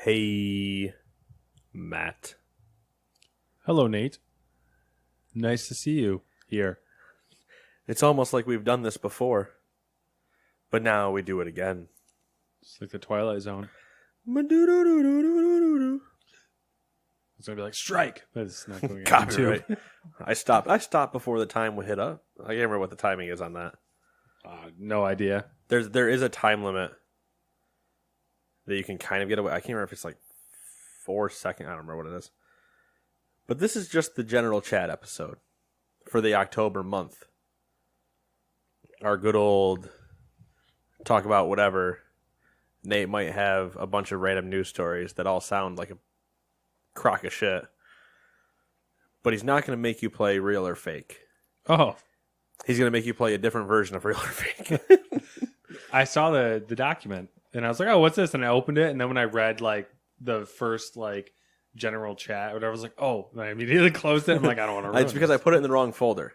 Hey, Matt. Hello, Nate. Nice to see you here. It's almost like we've done this before, but now we do it again. It's like the Twilight Zone. Copyright. It's going to be like, strike. But it's not going to be I stopped before the time would hit up. I can't remember what the timing is on that. No idea. There is a time limit that you can kind of get away. I can't remember if it's like 4 seconds. I don't remember what it is. But this is just the general chat episode for the October month. Our good old talk about whatever. Nate might have a bunch of random news stories that all sound like a crock of shit. But he's not going to make you play real or fake. Oh. He's going to make you play a different version of real or fake. I saw the document, and I was like, oh, what's this? And I opened it, and then when I read, like, the first, like, general chat or whatever, I was like, oh. And I immediately closed it. I'm like, I don't want to ruin It's because this. I put it in the wrong folder.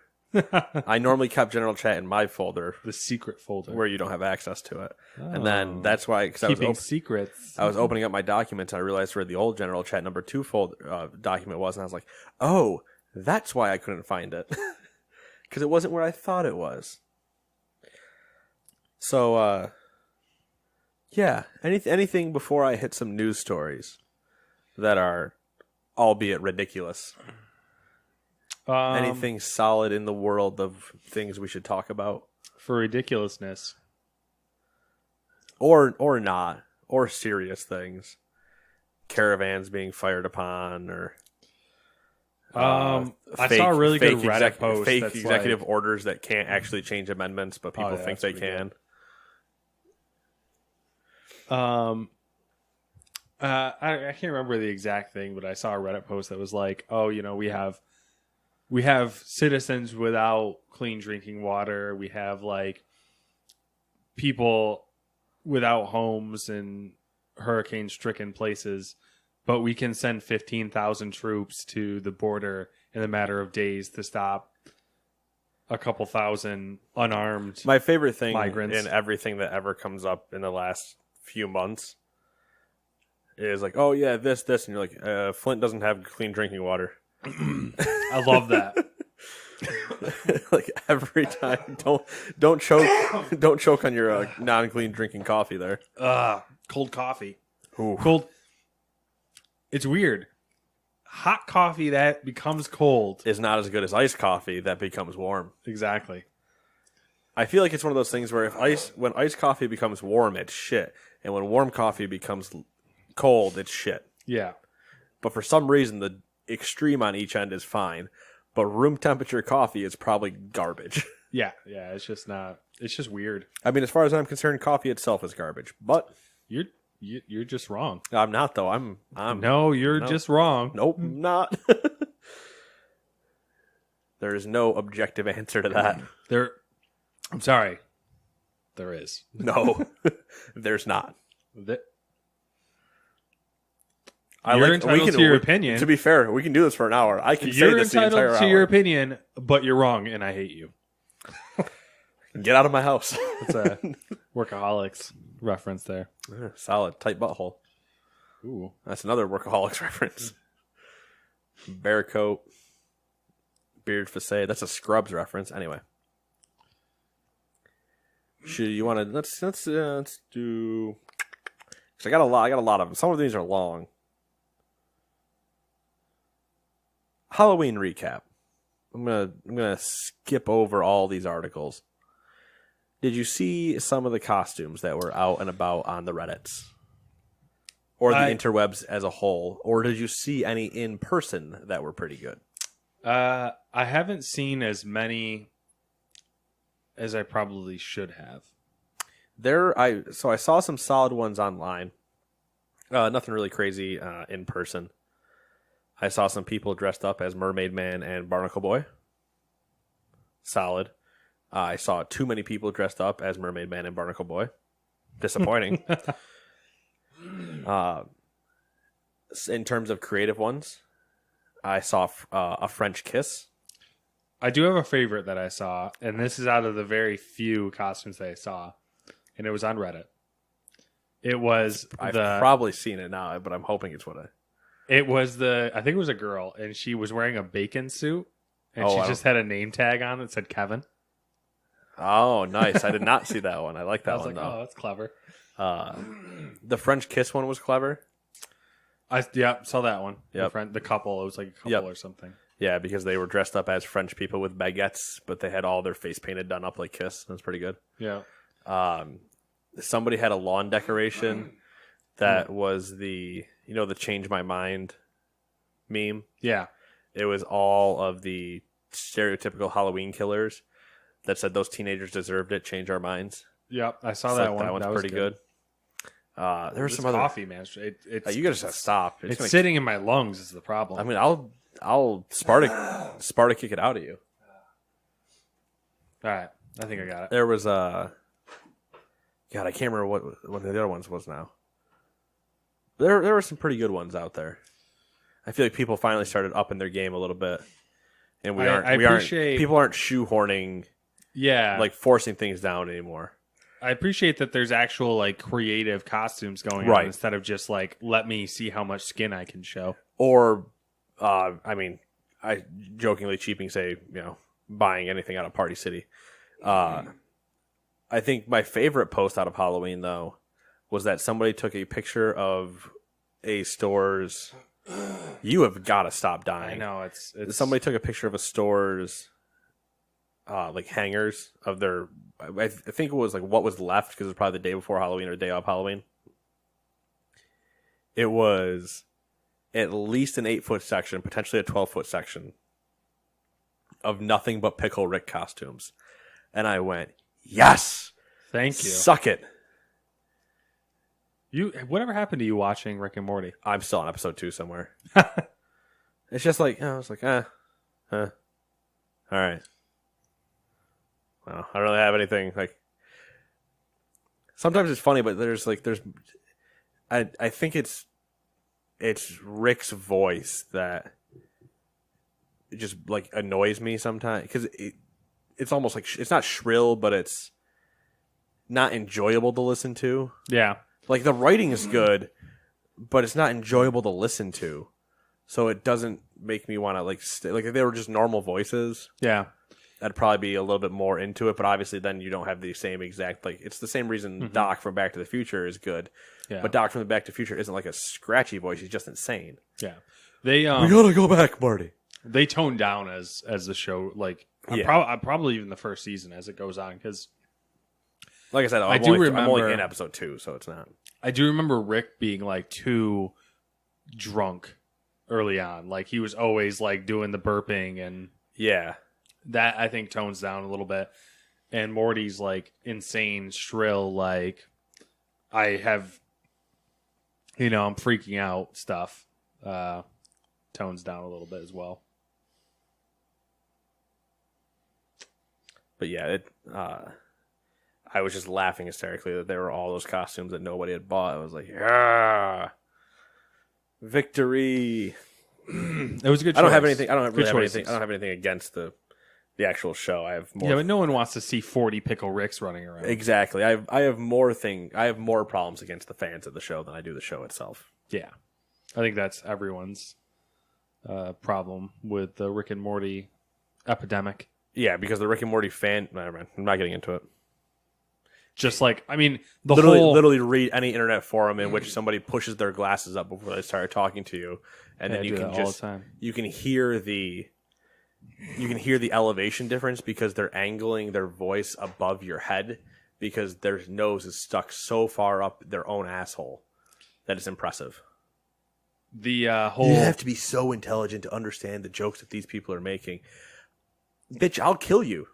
I normally kept general chat in my folder. The secret folder. Where you don't have access to it. Oh. And then that's why, because Keeping secrets. I was opening up my documents and I realized where the old general chat number 2 folder document was, and I was like, oh, that's why I couldn't find it. Because it wasn't where I thought it was. So, yeah, anything before I hit some news stories that are, albeit ridiculous. Anything solid in the world of things we should talk about? For ridiculousness. Or not. Or serious things. Caravans being fired upon, or I saw a really good Reddit post. Fake that's executive like, orders that can't actually change amendments, but people think they can. I can't remember the exact thing, but I saw a Reddit post that was like, oh, you know, we have citizens without clean drinking water. We have like people without homes in hurricane-stricken places, but we can send 15,000 troops to the border in a matter of days to stop a couple thousand unarmed My favorite thing migrants. in everything that ever comes up in the last few months is like, oh yeah, this, and you're like, Flint doesn't have clean drinking water. I love that. Like every time, don't choke on your non-clean drinking coffee there. Cold coffee. Ooh. Cold. It's weird. Hot coffee that becomes cold. Is not as good as iced coffee that becomes warm. Exactly. I feel like it's one of those things where when iced coffee becomes warm, it's shit, and when warm coffee becomes cold, it's shit. Yeah. But for some reason, the extreme on each end is fine, but room temperature coffee is probably garbage. Yeah. It's just not. It's just weird. I mean, as far as I'm concerned, coffee itself is garbage. But You're just wrong. I'm not, though. I'm No, you're just wrong. Nope, not. There is no objective answer to that. I'm sorry. There is. No, there's not. You're entitled to your opinion. To be fair, we can do this for an hour. I can say You're this the entire entitled to hour. your opinion, but you're wrong, and I hate you. Get out of my house. It's a Workaholics reference there. Solid, tight butthole. Ooh. That's another Workaholics reference. Bear coat, beard facade. That's a Scrubs reference. Anyway, should you want to? Let's do. Cause I got a lot of them. Some of these are long. Halloween recap. I'm gonna skip over all these articles. Did you see some of the costumes that were out and about on the Reddits? Or the interwebs as a whole? Or did you see any in person that were pretty good? I haven't seen as many as I probably should have. So I saw some solid ones online. Nothing really crazy in person. I saw some people dressed up as Mermaid Man and Barnacle Boy. Solid. I saw too many people dressed up as Mermaid Man and Barnacle Boy. Disappointing. In terms of creative ones, I saw a French Kiss. I do have a favorite that I saw, and this is out of the very few costumes that I saw, and it was on Reddit. It was I've probably seen it now, but I'm hoping it's what I. It was I think it was a girl, and she was wearing a bacon suit, and she just had a name tag on that said Kevin. Oh, nice! I did not see that one. I like that I was one like, though. oh, that's clever. The French kiss one was clever. Saw that one. Yep. The couple. It was like a couple or something. Yeah, because they were dressed up as French people with baguettes, but they had all their face painted done up like Kiss. That was pretty good. Yeah. Somebody had a lawn decoration that was the change my mind meme. Yeah. It was all of the stereotypical Halloween killers that said those teenagers deserved it, change our minds. Yep, I saw that one. That one's pretty good. There was some other coffee, man. You gotta just stop. It's sitting in my lungs is the problem. I mean, I'll Sparta kick it out of you. All right, I think I got it. There was God, I can't remember what one of the other ones was now. There were some pretty good ones out there. I feel like people finally started upping their game a little bit, and people aren't shoehorning, like forcing things down anymore. I appreciate that there's actual like creative costumes going on instead of just like let me see how much skin I can show. Or, I jokingly cheaping say buying anything out of Party City. I think my favorite post out of Halloween though was that somebody took a picture of a store's. You have got to stop dying. I know it's somebody took a picture of a store's like hangers of their. I think it was like what was left because it was probably the day before Halloween or the day of Halloween. It was at least an 8-foot section, potentially a 12-foot section of nothing but Pickle Rick costumes, and I went, "Yes, thank you, suck it." Whatever happened to you watching Rick and Morty? I'm still on episode 2 somewhere. It's just like I was like, all right. Well, I don't really have anything like. Sometimes it's funny, but I think it's Rick's voice that just like annoys me sometimes because it's almost like it's not shrill, but it's not enjoyable to listen to. Yeah. Like the writing is good, but it's not enjoyable to listen to, so it doesn't make me want to like if they were just normal voices. Yeah, I'd probably be a little bit more into it. But obviously, then you don't have the same exact it's the same reason Doc from Back to the Future is good. Yeah. But Doc from the Back to the Future isn't like a scratchy voice; he's just insane. Yeah, we gotta go back, Marty. They toned down as the show probably even the first season as it goes on because. Like I said, I'm only in episode 2, so it's not. I do remember Rick being like too drunk early on. Like he was always like doing the burping and that I think tones down a little bit. And Morty's like insane shrill, like I have, I'm freaking out stuff. Tones down a little bit as well. But yeah, I was just laughing hysterically that there were all those costumes that nobody had bought. I was like, yeah, victory. It was a good choice. I don't have anything. I don't have anything against the actual show. I have more. Yeah, but no one wants to see 40 Pickle Ricks running around. Exactly. I have more problems against the fans of the show than I do the show itself. Yeah, I think that's everyone's problem with the Rick and Morty epidemic. Yeah, because the Rick and Morty fan. Never mind. I'm not getting into it. Just like, I mean, literally read any internet forum in which somebody pushes their glasses up before they start talking to you, and then you can hear the elevation difference because they're angling their voice above your head because their nose is stuck so far up their own asshole that it's impressive. You have to be so intelligent to understand the jokes that these people are making. Bitch, I'll kill you.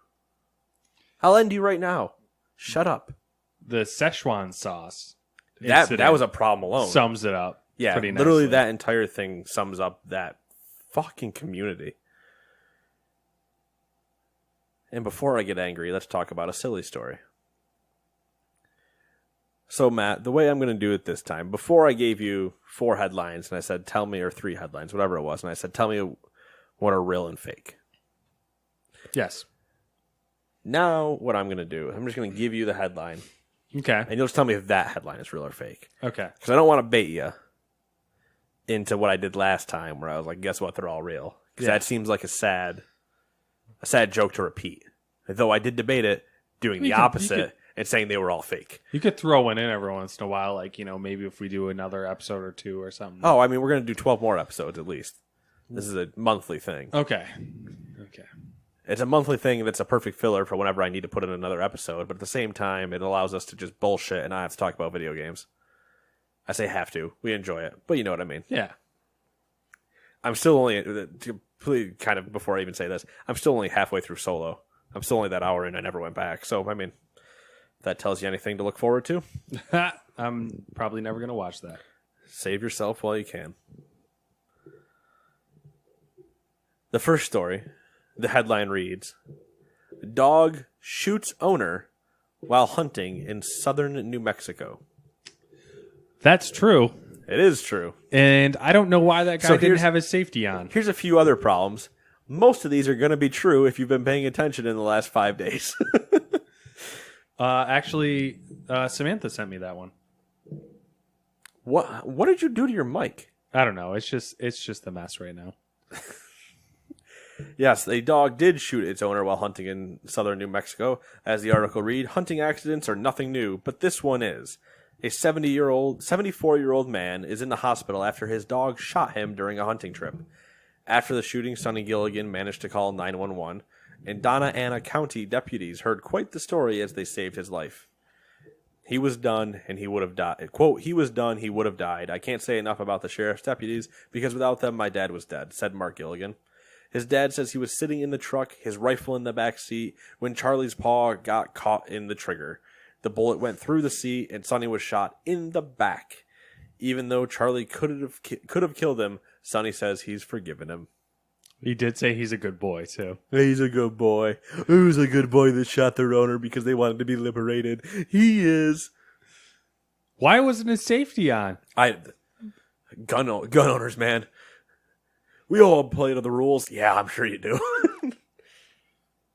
I'll end you right now. Shut up. The Szechuan sauce. That was a problem alone. Sums it up. Yeah, pretty literally nicely. that entire thing sums up that fucking community. And before I get angry, let's talk about a silly story. So, Matt, the way I'm going to do it this time, before I gave you 4 headlines, and I said, tell me, or 3 headlines, whatever it was, and I said, tell me what are real and fake. Yes. Now, what I'm going to do, I'm just going to give you the headline, Okay. And you'll just tell me if that headline is real or fake. Okay. Because I don't want to bait you into what I did last time, where I was like, "Guess what? They're all real." Because that seems like a sad joke to repeat. Though I did debate it, doing the opposite and saying they were all fake. You could throw one in every once in a while, like, maybe if we do another episode or two or something. Oh, I mean, we're going to do 12 more episodes at least. This is a monthly thing. Okay. It's a monthly thing that's a perfect filler for whenever I need to put in another episode, but at the same time, it allows us to just bullshit and not have to talk about video games. I say have to. We enjoy it, but you know what I mean. Yeah. I'm still only, kind of before I even say this, I'm still only halfway through Solo. I'm still only that hour in. I never went back. So, I mean, if that tells you anything to look forward to. I'm probably never going to watch that. Save yourself while you can. The first story, the headline reads, "Dog shoots owner while hunting in southern New Mexico." That's true. It is true. And I don't know why that guy didn't here's- have his safety on. Here's a few other problems. Most of these are going to be true if you've been paying attention in the last 5 days. Actually, Samantha sent me that one. What did you do to your mic? I don't know. It's just a mess right now. Yes, a dog did shoot its owner while hunting in southern New Mexico. As the article read, hunting accidents are nothing new, but this one is. A 74-year-old man is in the hospital after his dog shot him during a hunting trip. After the shooting, Sonny Gilligan managed to call 911, and Donna Ana County deputies heard quite the story as they saved his life. He was done, and he would have died. Quote, "He was done, he would have died. I can't say enough about the sheriff's deputies, because without them, my dad was dead," said Mark Gilligan. His dad says he was sitting in the truck, his rifle in the back seat, when Charlie's paw got caught in the trigger. The bullet went through the seat, and Sonny was shot in the back. Even though Charlie could have killed him, Sonny says he's forgiven him. He did say he's a good boy, too. He's a good boy. Who's a good boy that shot their owner because they wanted to be liberated? He is. Why wasn't his safety on? Gun owners, man. We all play to the rules. Yeah, I'm sure you do.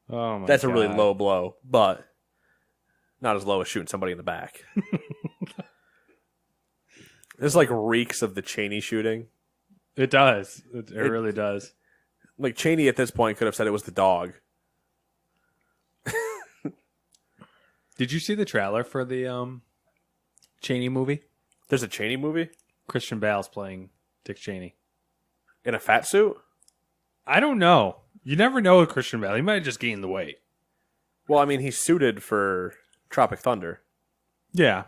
Oh my That's God. a really low blow, but not as low as shooting somebody in the back. This like reeks of the Cheney shooting. It does. It really does. Like Cheney at this point could have said it was the dog. Did you see the trailer for the Cheney movie? There's a Cheney movie Christian Bale's playing Dick Cheney. in a fat suit. I don't know. You never know with Christian Bale. He might have just gained the weight. Well, I mean, he's suited for Tropic Thunder. Yeah.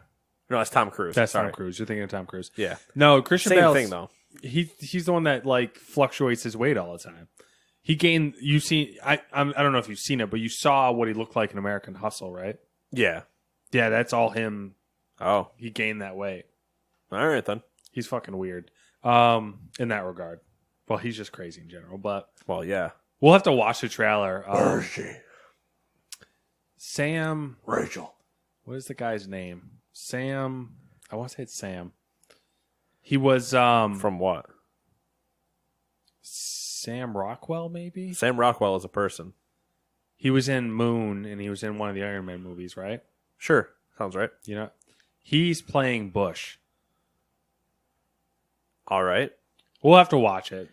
No, that's Tom Cruise. That's Sorry. Tom Cruise. You're thinking of Tom Cruise. Yeah, No, Christian same Bale. thing though. He's the one that like fluctuates his weight all the time. He gained. You see, I don't know if you've seen it, but you saw what he looked like in American Hustle, right? Yeah. Yeah, that's all him. Oh, He gained that weight. all right then. He's fucking weird. In that regard. Well, he's just crazy in general. But Well, yeah. we'll have to watch the trailer. Where is she? Sam. Rachel. What is the guy's name? Sam. I want to say it's Sam. He was From what? Sam Rockwell, maybe. Sam Rockwell is a person. He was in Moon, and he was in one of the Iron Man movies, right? Sure. Sounds right. You know, he's playing Bush. All right. We'll have to watch it.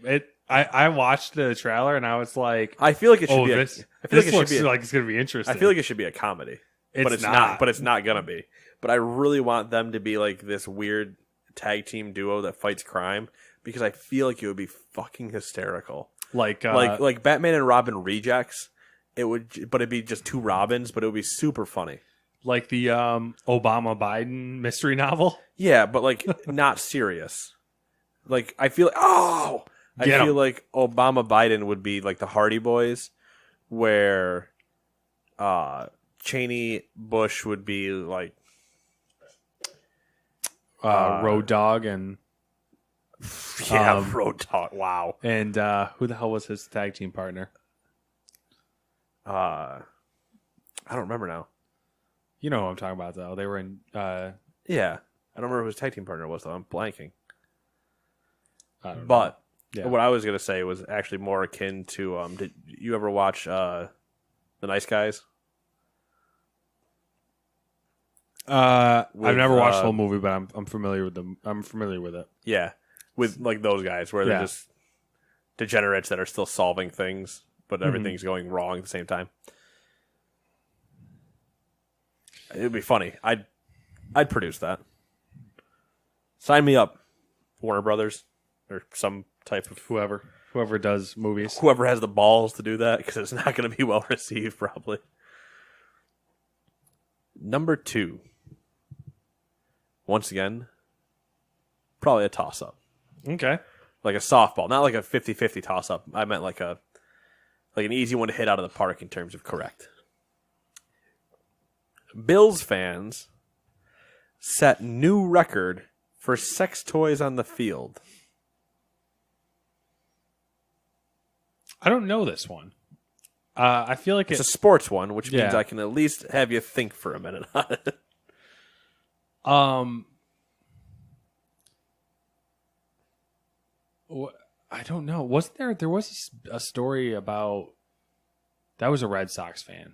I watched the trailer and I was like, I feel like it should "Oh, be. this I feel this like it looks should be. like it's gonna be interesting." I feel like it should be a comedy, but it's not. But it's not gonna be. But I really want them to be like this weird tag team duo that fights crime because I feel like it would be fucking hysterical. like Like Batman and Robin rejects. It would, but it'd be just two Robins, but it would be super funny. like the Obama Biden mystery novel. Yeah, but like not serious. Like I feel I Get 'em. feel like Obama Biden would be like the Hardy Boys, where Cheney Bush would be like Road Dog and Road Dogg. Wow. and who the hell was his tag team partner? I don't remember now. You know who I'm talking about, though. They were in. Yeah, I don't remember who his tag team partner was though. I'm blanking. I don't know. But Yeah. what I was gonna say was actually more akin to did you ever watch The Nice Guys? I've never watched the uh, whole movie, but I'm familiar with them. I'm familiar with it. Yeah, with like those guys where they're Yeah. just degenerates that are still solving things, but everything's going wrong at the same time. It'd be funny. I'd produce that. Sign me up, Warner Brothers, or some type of Whoever does movies. whoever has the balls to do that, because it's not going to be well received probably. Number 2. Once again, probably a toss-up. Okay. Like a softball, not like a 50-50 toss-up. I meant like an easy one to hit out of the park in terms of correct. Bills fans set new record for sex toys on the field. I don't know this one. I feel like It's a sports one, which means Yeah. I can at least have you think for a minute on it. I don't know. Wasn't there was a story about that was a Red Sox fan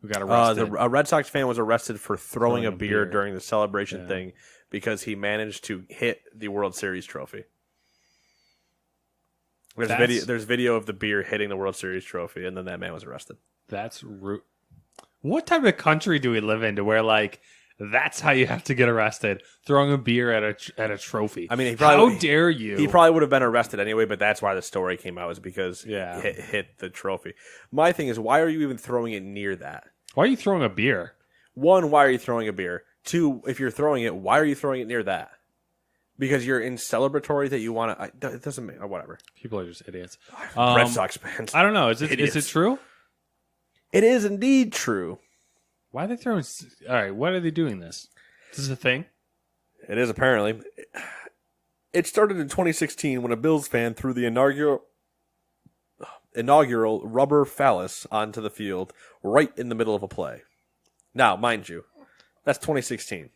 who got arrested. A Red Sox fan was arrested for throwing a beer beer. during the celebration Yeah. thing because he managed to hit the World Series trophy. There's video of the beer hitting the World Series trophy, and then that man was arrested. That's What type of country do we live in to where like that's how you have to get arrested? Throwing a beer at a trophy. I mean, how dare you? He probably would have been arrested anyway, but that's why the story came out, is because Yeah. he hit the trophy. My thing is, why are you even throwing it near that? Why are you throwing a beer? 1, why are you throwing a beer? 2, if you're throwing it, why are you throwing it near that? Because you're in celebratory that you want to. It doesn't make whatever. People are just idiots. Red Sox fans. I don't know. Is it Idiots. true? It is indeed true. Why are they throwing? All right, why are they doing this? This is a thing. It is apparently. It started in 2016 when a Bills fan threw the inaugural rubber phallus onto the field right in the middle of a play. Now, mind you, that's 2016.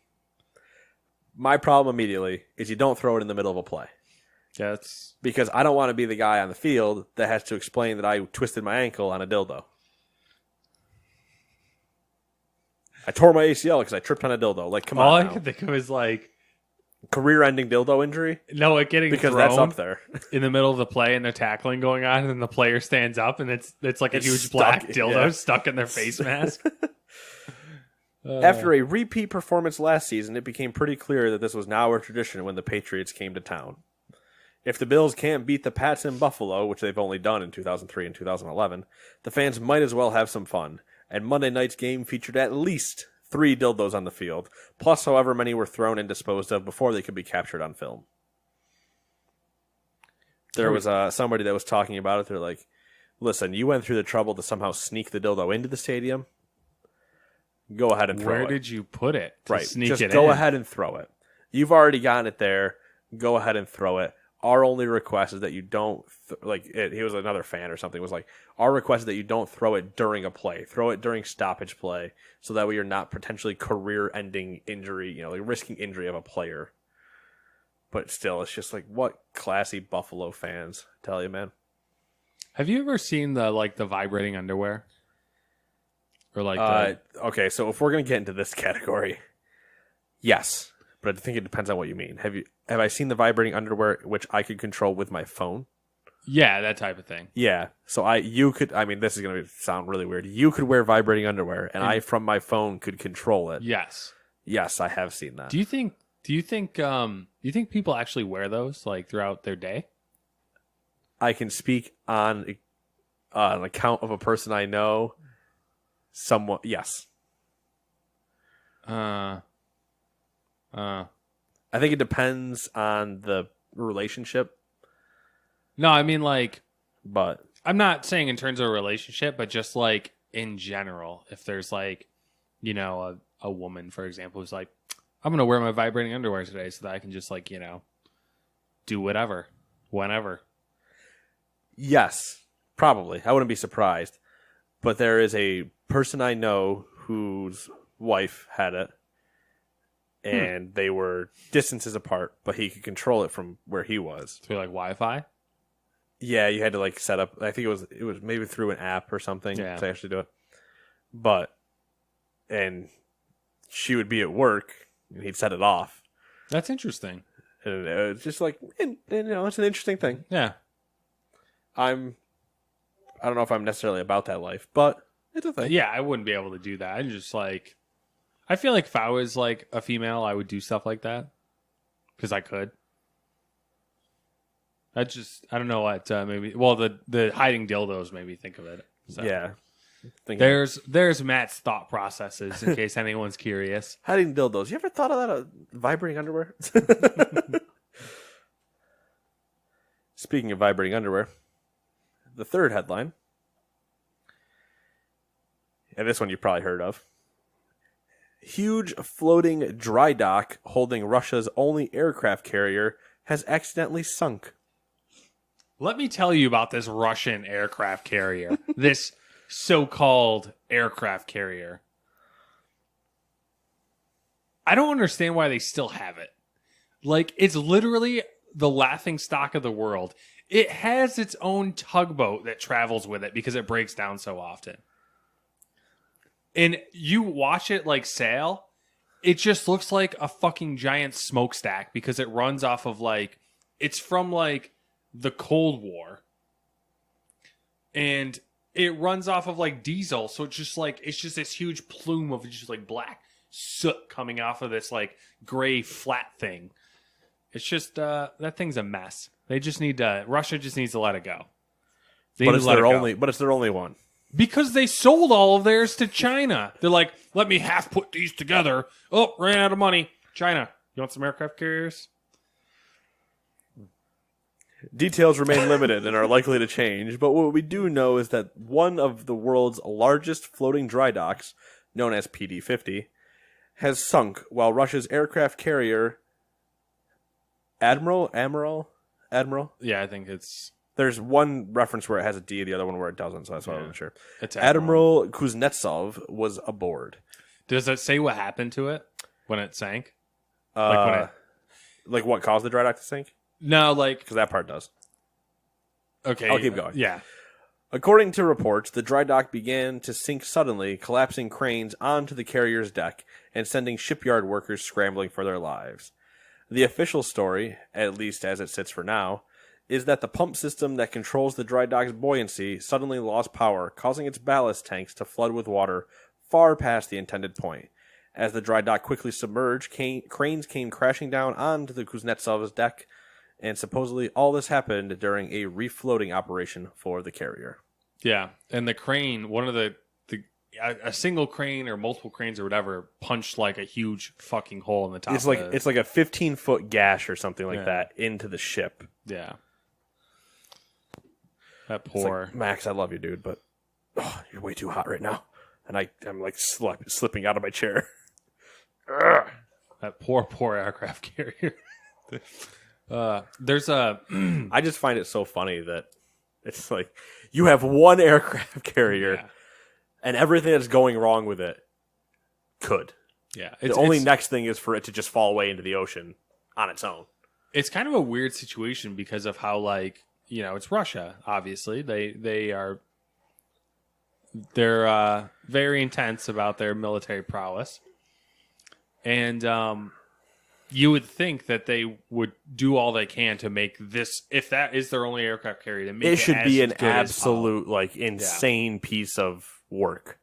My problem immediately is you don't throw it in the middle of a play. Yeah, it's Because I don't want to be the guy on the field that has to explain that I twisted my ankle on a dildo. I tore my ACL because I tripped on a dildo. Like, come all I on now. could think of is like Career-ending dildo injury? no, it getting Because thrown that's up there. in the middle of the play and the tackling going on, and then the player stands up and it's like a It's huge stuck, black dildo yeah. stuck in their face mask. After a repeat performance last season, it became pretty clear that this was now a tradition when the Patriots came to town. If the Bills can't beat the Pats in Buffalo, which they've only done in 2003 and 2011, the fans might as well have some fun. And Monday night's game featured at least 3 dildos on the field, plus however many were thrown and disposed of before they could be captured on film. There was somebody that was talking about it. They're like, listen, you went through the trouble to somehow sneak the dildo into the stadium. Go ahead and throw Where it. did you put it? To Right. sneak Just it go in? ahead and throw it. You've already gotten it there. Go ahead and throw it. Our only request is that you don't he was another fan or something was like, our request is that you don't throw it during a play. Throw it during stoppage play so that way you're not potentially career-ending injury, like risking injury of a player. But still, it's just like, what classy Buffalo fans, I tell you, man. Have you ever seen the vibrating underwear? Or Okay, so if we're gonna get into this category, yes, but I think it depends on what you mean. Have I seen the vibrating underwear which I could control with my phone? yeah, that type of thing. Yeah. So this is gonna sound really weird. You could wear vibrating underwear, and I from my phone could control it. Yes. Yes, I have seen that. Do you think people actually wear those like throughout their day? I can speak on an account of a person I know. Somewhat, yes. Uh I think it depends on the relationship, No, I mean but I'm not saying in terms of a relationship, but just like in general, if there's a woman, for example, who's like, I'm going to wear my vibrating underwear today so that I can just do whatever, whenever. yes, probably. I wouldn't be surprised. But there is a person I know whose wife had it, and they were distances apart, but he could control it from where he was. Through Wi-Fi? Yeah, you had to set up. I think it was maybe through an app or something Yeah. to actually do it. And she would be at work and he'd set it off. That's interesting. And it's just like, and, it's an interesting thing. Yeah. I don't know if I'm necessarily about that life, but it's a thing. Yeah, I wouldn't be able to do that. I'm just like, I feel like if I was like a female, I would do stuff like that because I could. I don't know what maybe. Well, the hiding dildos made me think of it. So. Yeah. There's Matt's thought processes in case anyone's curious. Hiding dildos. You ever thought of that? Vibrating underwear? Speaking of vibrating underwear, the third headline, and this one you've probably heard of. Huge floating dry dock holding Russia's only aircraft carrier has accidentally sunk. Let me tell you about this Russian aircraft carrier. This so-called aircraft carrier. I don't understand why they still have it. Like, it's literally the laughing stock of the world. It has its own tugboat that travels with it because it breaks down so often. And you watch it like sail, it just looks like a fucking giant smokestack because it runs off of like, it's from like the Cold War. And it runs off of like diesel, so it's just this huge plume of just like black soot coming off of this like gray flat thing. It's just that thing's a mess. They just need Russia just needs to let it go. But it's their only one. Because they sold all of theirs to China. They're like, let me half put these together. Oh, ran out of money. China, you want some aircraft carriers? Details remain limited and are likely to change, but what we do know is that one of the world's largest floating dry docks, known as PD-50, has sunk while Russia's aircraft carrier Admiral? Yeah, I think it's... There's one reference where it has a D, the other one where it doesn't, so that's why I wasn't sure. It's Admiral Kuznetsov was aboard. Does it say what happened to it when it sank? Like what caused the dry dock to sink? No, like... Because that part does. Okay. I'll keep going. Yeah. According to reports, the dry dock began to sink suddenly, collapsing cranes onto the carrier's deck and sending shipyard workers scrambling for their lives. The official story, at least as it sits for now, is that the pump system that controls the dry dock's buoyancy suddenly lost power, causing its ballast tanks to flood with water far past the intended point. As the dry dock quickly submerged, cranes came crashing down onto the Kuznetsov's deck, and supposedly all this happened during a refloating operation for the carrier. Yeah, and the crane, one of a single crane or multiple cranes or whatever punched like a huge fucking hole in the top. It's like a 15-foot gash or something like that into the ship. Yeah. That poor like, Max, I love you, dude, but you're way too hot right now, and I'm like slipping out of my chair. That poor aircraft carrier. There's a. I just find it so funny that it's like you have one aircraft carrier, and everything that's going wrong with it could. Yeah, the only next thing is for it to just fall away into the ocean on its own. It's kind of a weird situation because of how it's Russia. Obviously, they're very intense about their military prowess, and you would think that they would do all they can to make this, if that is their only aircraft carrier, to make it should be an good absolute insane piece of work.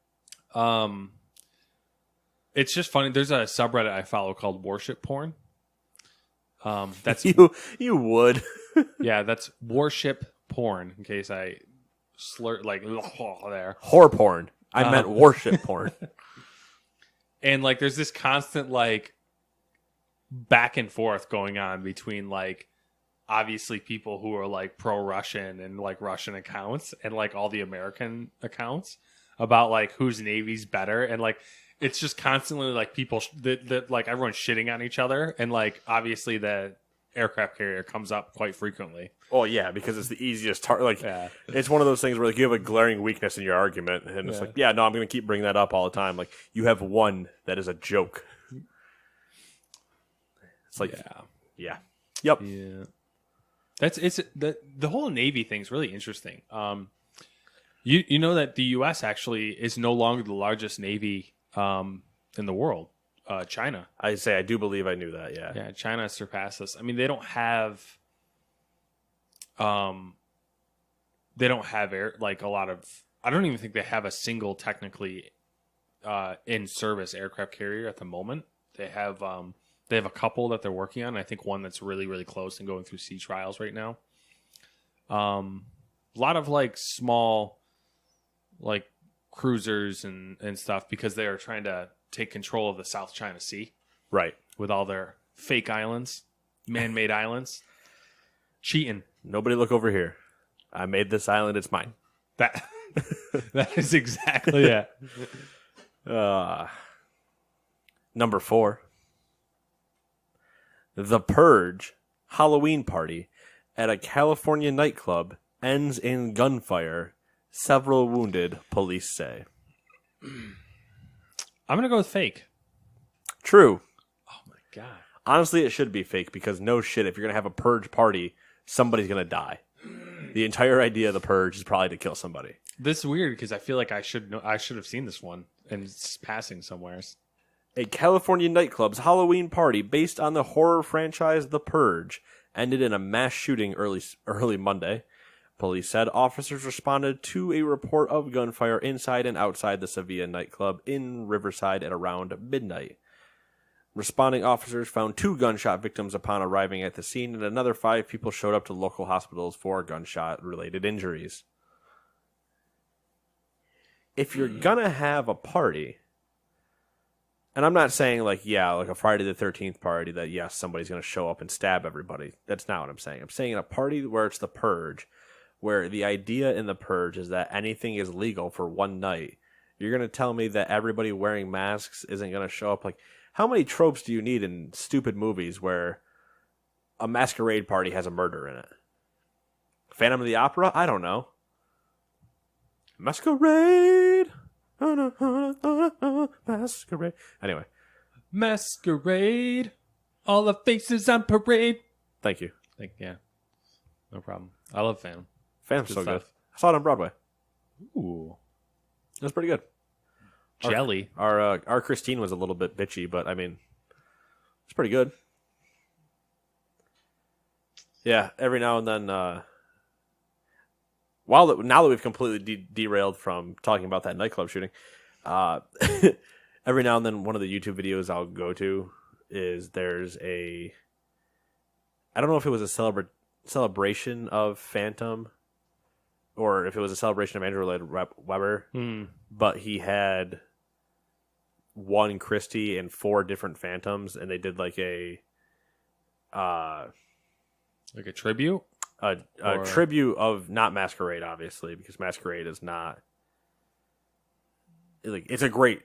It's just funny. There's a subreddit I follow called Warship Porn. That's you would. Yeah, that's Warship Porn. In case I slur there. Whore porn. I meant warship porn. And there's this constant back and forth going on between obviously people who are pro-Russian and Russian accounts and all the American accounts about whose navy's better, and it's just constantly people that everyone's shitting on each other, and obviously the aircraft carrier comes up quite frequently. Oh yeah, because it's the easiest target. It's one of those things where you have a glaring weakness in your argument, and it's I'm going to keep bringing that up all the time. You have one that is a joke. It's yep. Yeah. The whole Navy thing's really interesting. You know that the U.S. actually is no longer the largest Navy in the world. China. I say I do believe I knew that. Yeah. Yeah, China surpassed us. I mean, they don't have air like a lot of. I don't even think they have a single technically in service aircraft carrier at the moment. They have a couple that they're working on. I think one that's really really close and going through sea trials right now. A lot of like small like cruisers and stuff because they are trying to take control of the South China Sea Right. with all their fake islands, man-made islands. Cheating. Nobody look over here. I made this island. It's mine. That that is exactly it. Number 4. The Purge Halloween party at a California nightclub ends in gunfire. Several wounded, police say. I'm gonna go with fake. True. Oh my god. Honestly, it should be fake because no shit, if you're going to have a purge party, somebody's going to die. The entire idea of the purge is probably to kill somebody. This is weird because I feel like I should have seen this one and it's passing somewheres. A California nightclub's Halloween party based on the horror franchise The Purge ended in a mass shooting early Monday. Police said officers responded to a report of gunfire inside and outside the Sevilla nightclub in Riverside at around midnight. Responding officers found 2 gunshot victims upon arriving at the scene, and another 5 people showed up to local hospitals for gunshot-related injuries. If you're gonna have a party, and I'm not saying like a Friday the 13th party that yes, somebody's gonna show up and stab everybody. That's not what I'm saying. I'm saying a party where it's the purge, where the idea in the purge is that anything is legal for one night. You're gonna tell me that everybody wearing masks isn't gonna show up? Like, how many tropes do you need in stupid movies where a masquerade party has a murder in it? Phantom of the Opera? I don't know. Masquerade. Masquerade. Anyway. Masquerade. All the faces on parade. Thank you. Yeah. No problem. I love Phantom. Phantom's Good so stuff. good. I saw it on Broadway. Ooh. It was pretty good. Jelly. Our Christine was a little bit bitchy, but I mean, it's pretty good. Yeah, every now and then. Now that we've completely derailed from talking about that nightclub shooting, every now and then one of the YouTube videos I'll go to is there's a. I don't know if it was a celebration of Phantom, or if it was a celebration of Andrew Lloyd Webber, but he had one Christie and 4 different Phantoms, and they did like a tribute? A tribute of not Masquerade, obviously, because Masquerade is not like it's a great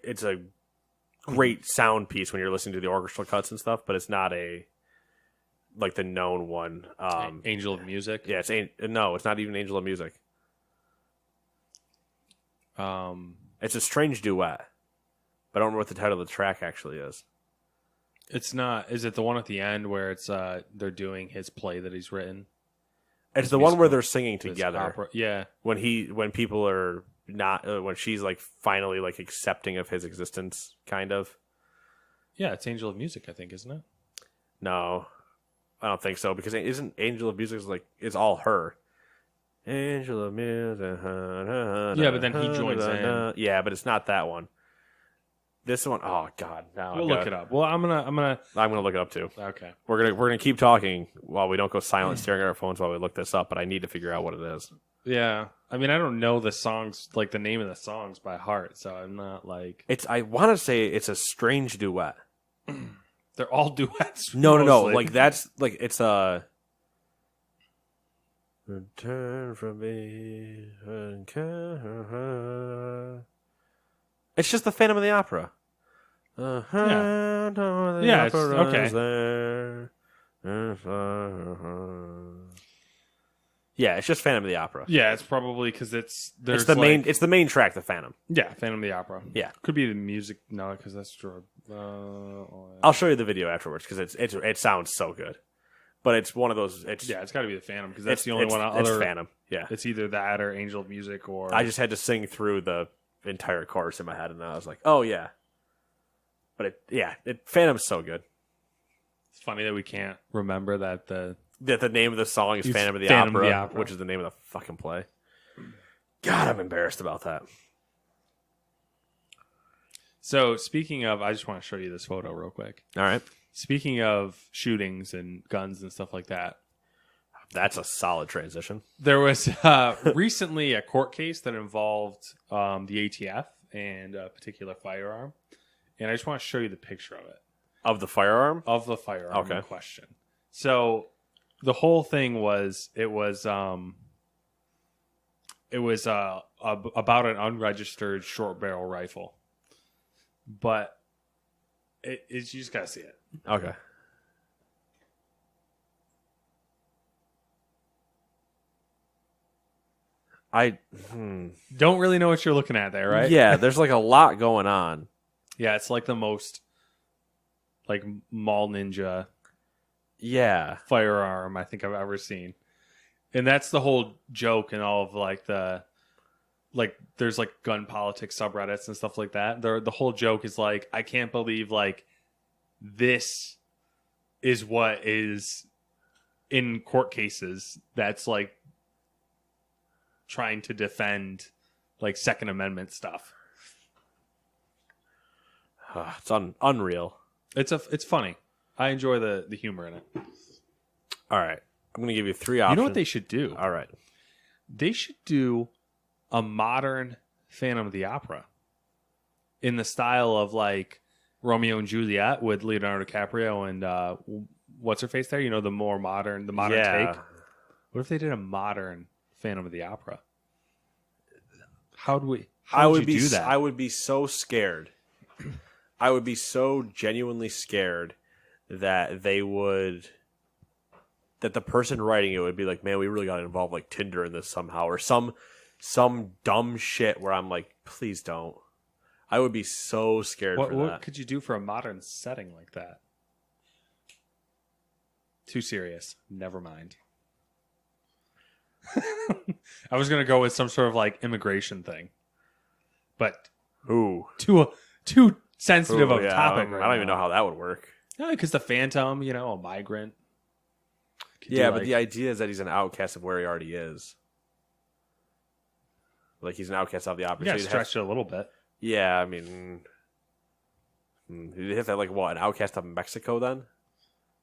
sound piece when you're listening to the orchestral cuts and stuff, but it's not like the known one. Angel of Music? Yeah, it's not even Angel of Music. It's a strange duet, but I don't remember what the title of the track actually is. It's not. Is it the one at the end where it's they're doing his play that he's written? It's the one where they're singing together. Opera. Yeah. When people are not, when she's like finally like accepting of his existence, kind of. Yeah, it's Angel of Music, I think, isn't it? No, I don't think so, because isn't Angel of Music like it's all her. Angel of Music. Yeah, but then he joins in. Yeah, but it's not that one. This one, oh god, now we'll look it up. Well, I'm gonna look it up too. Okay, we're gonna keep talking while we don't go silent, staring at our phones while we look this up. But I need to figure out what it is. Yeah, I mean, I don't know the songs, like the name of the songs by heart, so I'm not like. I want to say it's a strange duet. They're all duets. No. Like that's like it's a. Return from me. It's just the Phantom of the Opera. Yeah, it's okay. Yeah, it's just Phantom of the Opera. Yeah, it's probably because it's the main. It's the main track, the Phantom. Yeah, Phantom of the Opera. Yeah, could be the music. No, because that's true. I'll show you the video afterwards because it sounds so good. But it's one of those. It's got to be the Phantom because that's the only one. It's Phantom. Yeah, it's either that or Angel of Music or. I just had to sing through the entire chorus in my head, and I was like, "Oh yeah." But Phantom's so good. It's funny that we can't remember that the name of the song is It's Phantom of the Phantom of Opera, the Opera. which is the name of the fucking play. God, I'm embarrassed about that. So speaking of, I just want to show you this photo real quick. All right. Speaking of shootings and guns and stuff like that, That's a solid transition. there was recently a court case that involved the ATF and a particular firearm. And I just want to show you the picture of it. Of the firearm? Of the firearm Okay. in question. So the whole thing was about an unregistered short barrel rifle. But you just gotta see it. Okay. Don't really know what you're looking at there, right? Yeah, there's like a lot going on. Yeah, it's like the most like mall ninja Yeah. firearm I think I've ever seen. And that's the whole joke and all of like there's like gun politics subreddits and stuff like that. The whole joke is like, I can't believe like this is what is in court cases that's like trying to defend like Second Amendment stuff. It's unreal. It's funny. I enjoy the humor in it. All right. I'm going to give you 3 options. You know what they should do? All right. They should do a modern Phantom of the Opera in the style of like Romeo and Juliet with Leonardo DiCaprio and what's her face there? You know, the modern Yeah. take. What if they did a modern Phantom of the Opera? How would you do that? I would be so scared. I would be so genuinely scared that that the person writing it would be like, man, we really got to involve like Tinder in this somehow, or some dumb shit where I'm like, please don't. I would be so scared for that. What could you do for a modern setting like that? Too serious. Never mind. I was gonna go with some sort of like immigration thing, but Ooh. too sensitive of a topic. I don't even know how that would work. No, because the Phantom, you know, a migrant. Could do, Yeah, but like- the idea is that he's an outcast of where he already is. Like he's an outcast of the opera. you gotta So you'd stretch it a little bit. yeah, I mean, you'd have to have like what, an outcast of Mexico then?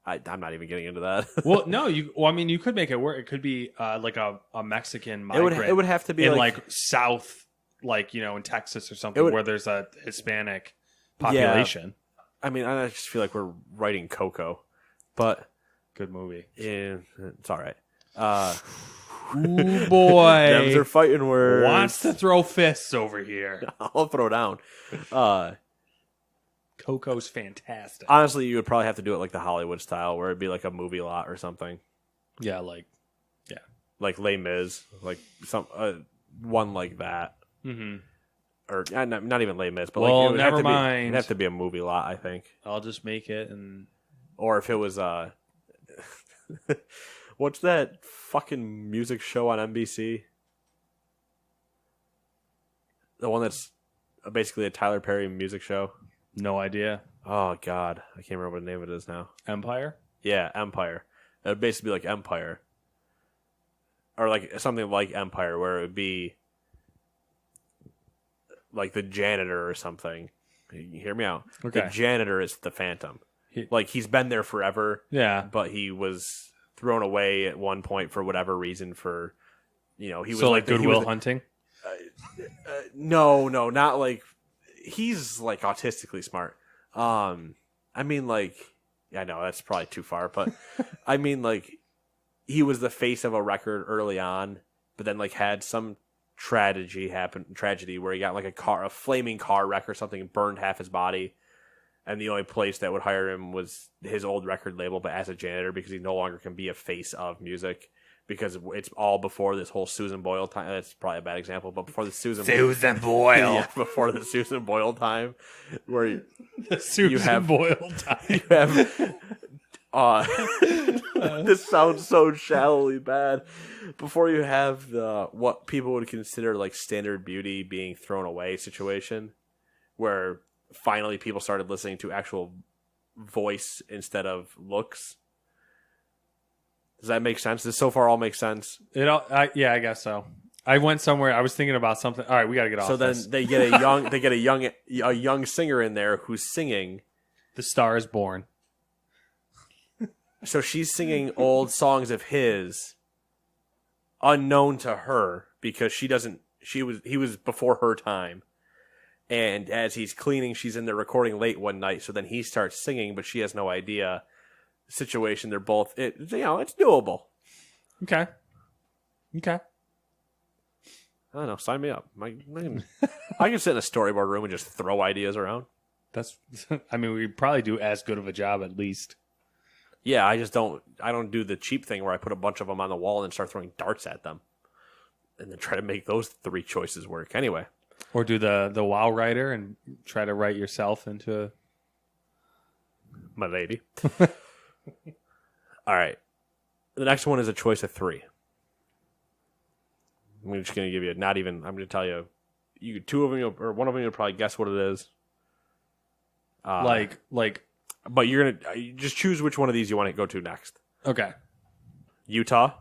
I'm not even getting into that. Well, no, I mean, you could make it work. It could be like a Mexican migrant. it would have to be in like South, like you know, in Texas or something, would- where there's a Hispanic population. I mean, I just feel like we're writing Coco, but Good movie. it's all right. Ooh boy, Gems are fighting words. wants to throw fists over here. I'll throw down. Coco's fantastic. Honestly, you would probably have to do it like the Hollywood style, where it'd be like a movie lot or something, Yeah, like like Les Mis, like some one like that, mm-hmm. or not even Les Mis, but Well, like it would never have to mind. It'd have to be a movie lot, I think. I'll just make it and Or if it was what's that fucking music show on NBC? The one that's basically a Tyler Perry music show. no idea. Oh God, I can't remember what the name of it is now. Empire? Yeah, Empire. It would basically be like Empire, or like something like Empire, where it would be like the janitor or something. You hear me out. Okay. The janitor is the Phantom. Like he's been there forever. Yeah. But he was thrown away at one point for whatever reason. For he was So like he was Goodwill Hunting? No, not like he's like autistically smart. I mean like I know that's probably too far, but I mean like he was the face of a record early on, but then like had some tragedy where he got like a flaming car wreck or something and burned half his body. And the only place that would hire him was his old record label, but as a janitor because he no longer can be a face of music because it's all before this whole Susan Boyle time. That's probably a bad example, but before the Susan Boyle. yeah, before the Susan Boyle time, where The Susan have- Boyle time. you have this sounds so shallowly bad. Before you have the what people would consider like standard beauty being thrown away situation, where finally people started listening to actual voice instead of looks. Does that make sense? Does so far all make sense? Yeah, I guess so. I went somewhere. I was thinking about something. All right, we got to get off. So then this. they get a young singer in there who's singing. The Star is Born. So she's singing old songs of his, unknown to her because he was before her time. And as he's cleaning, she's in there recording late one night. So then he starts singing, but she has no idea. Situation, they're both it's doable. Okay. I don't know. Sign me up. I can sit in a storyboard room and just throw ideas around. I mean, we probably do as good of a job at least. Yeah, I don't do the cheap thing where I put a bunch of them on the wall and start throwing darts at them, and then try to make those 3 choices work. Anyway, or do the WoW writer and try to write yourself into my lady. All right, the next one is a choice of 3. I'm just going to give you I'm going to tell you, 2 of them or one of them you'll probably guess what it is. like. But you're gonna just choose which one of these you want to go to next. Okay. Utah,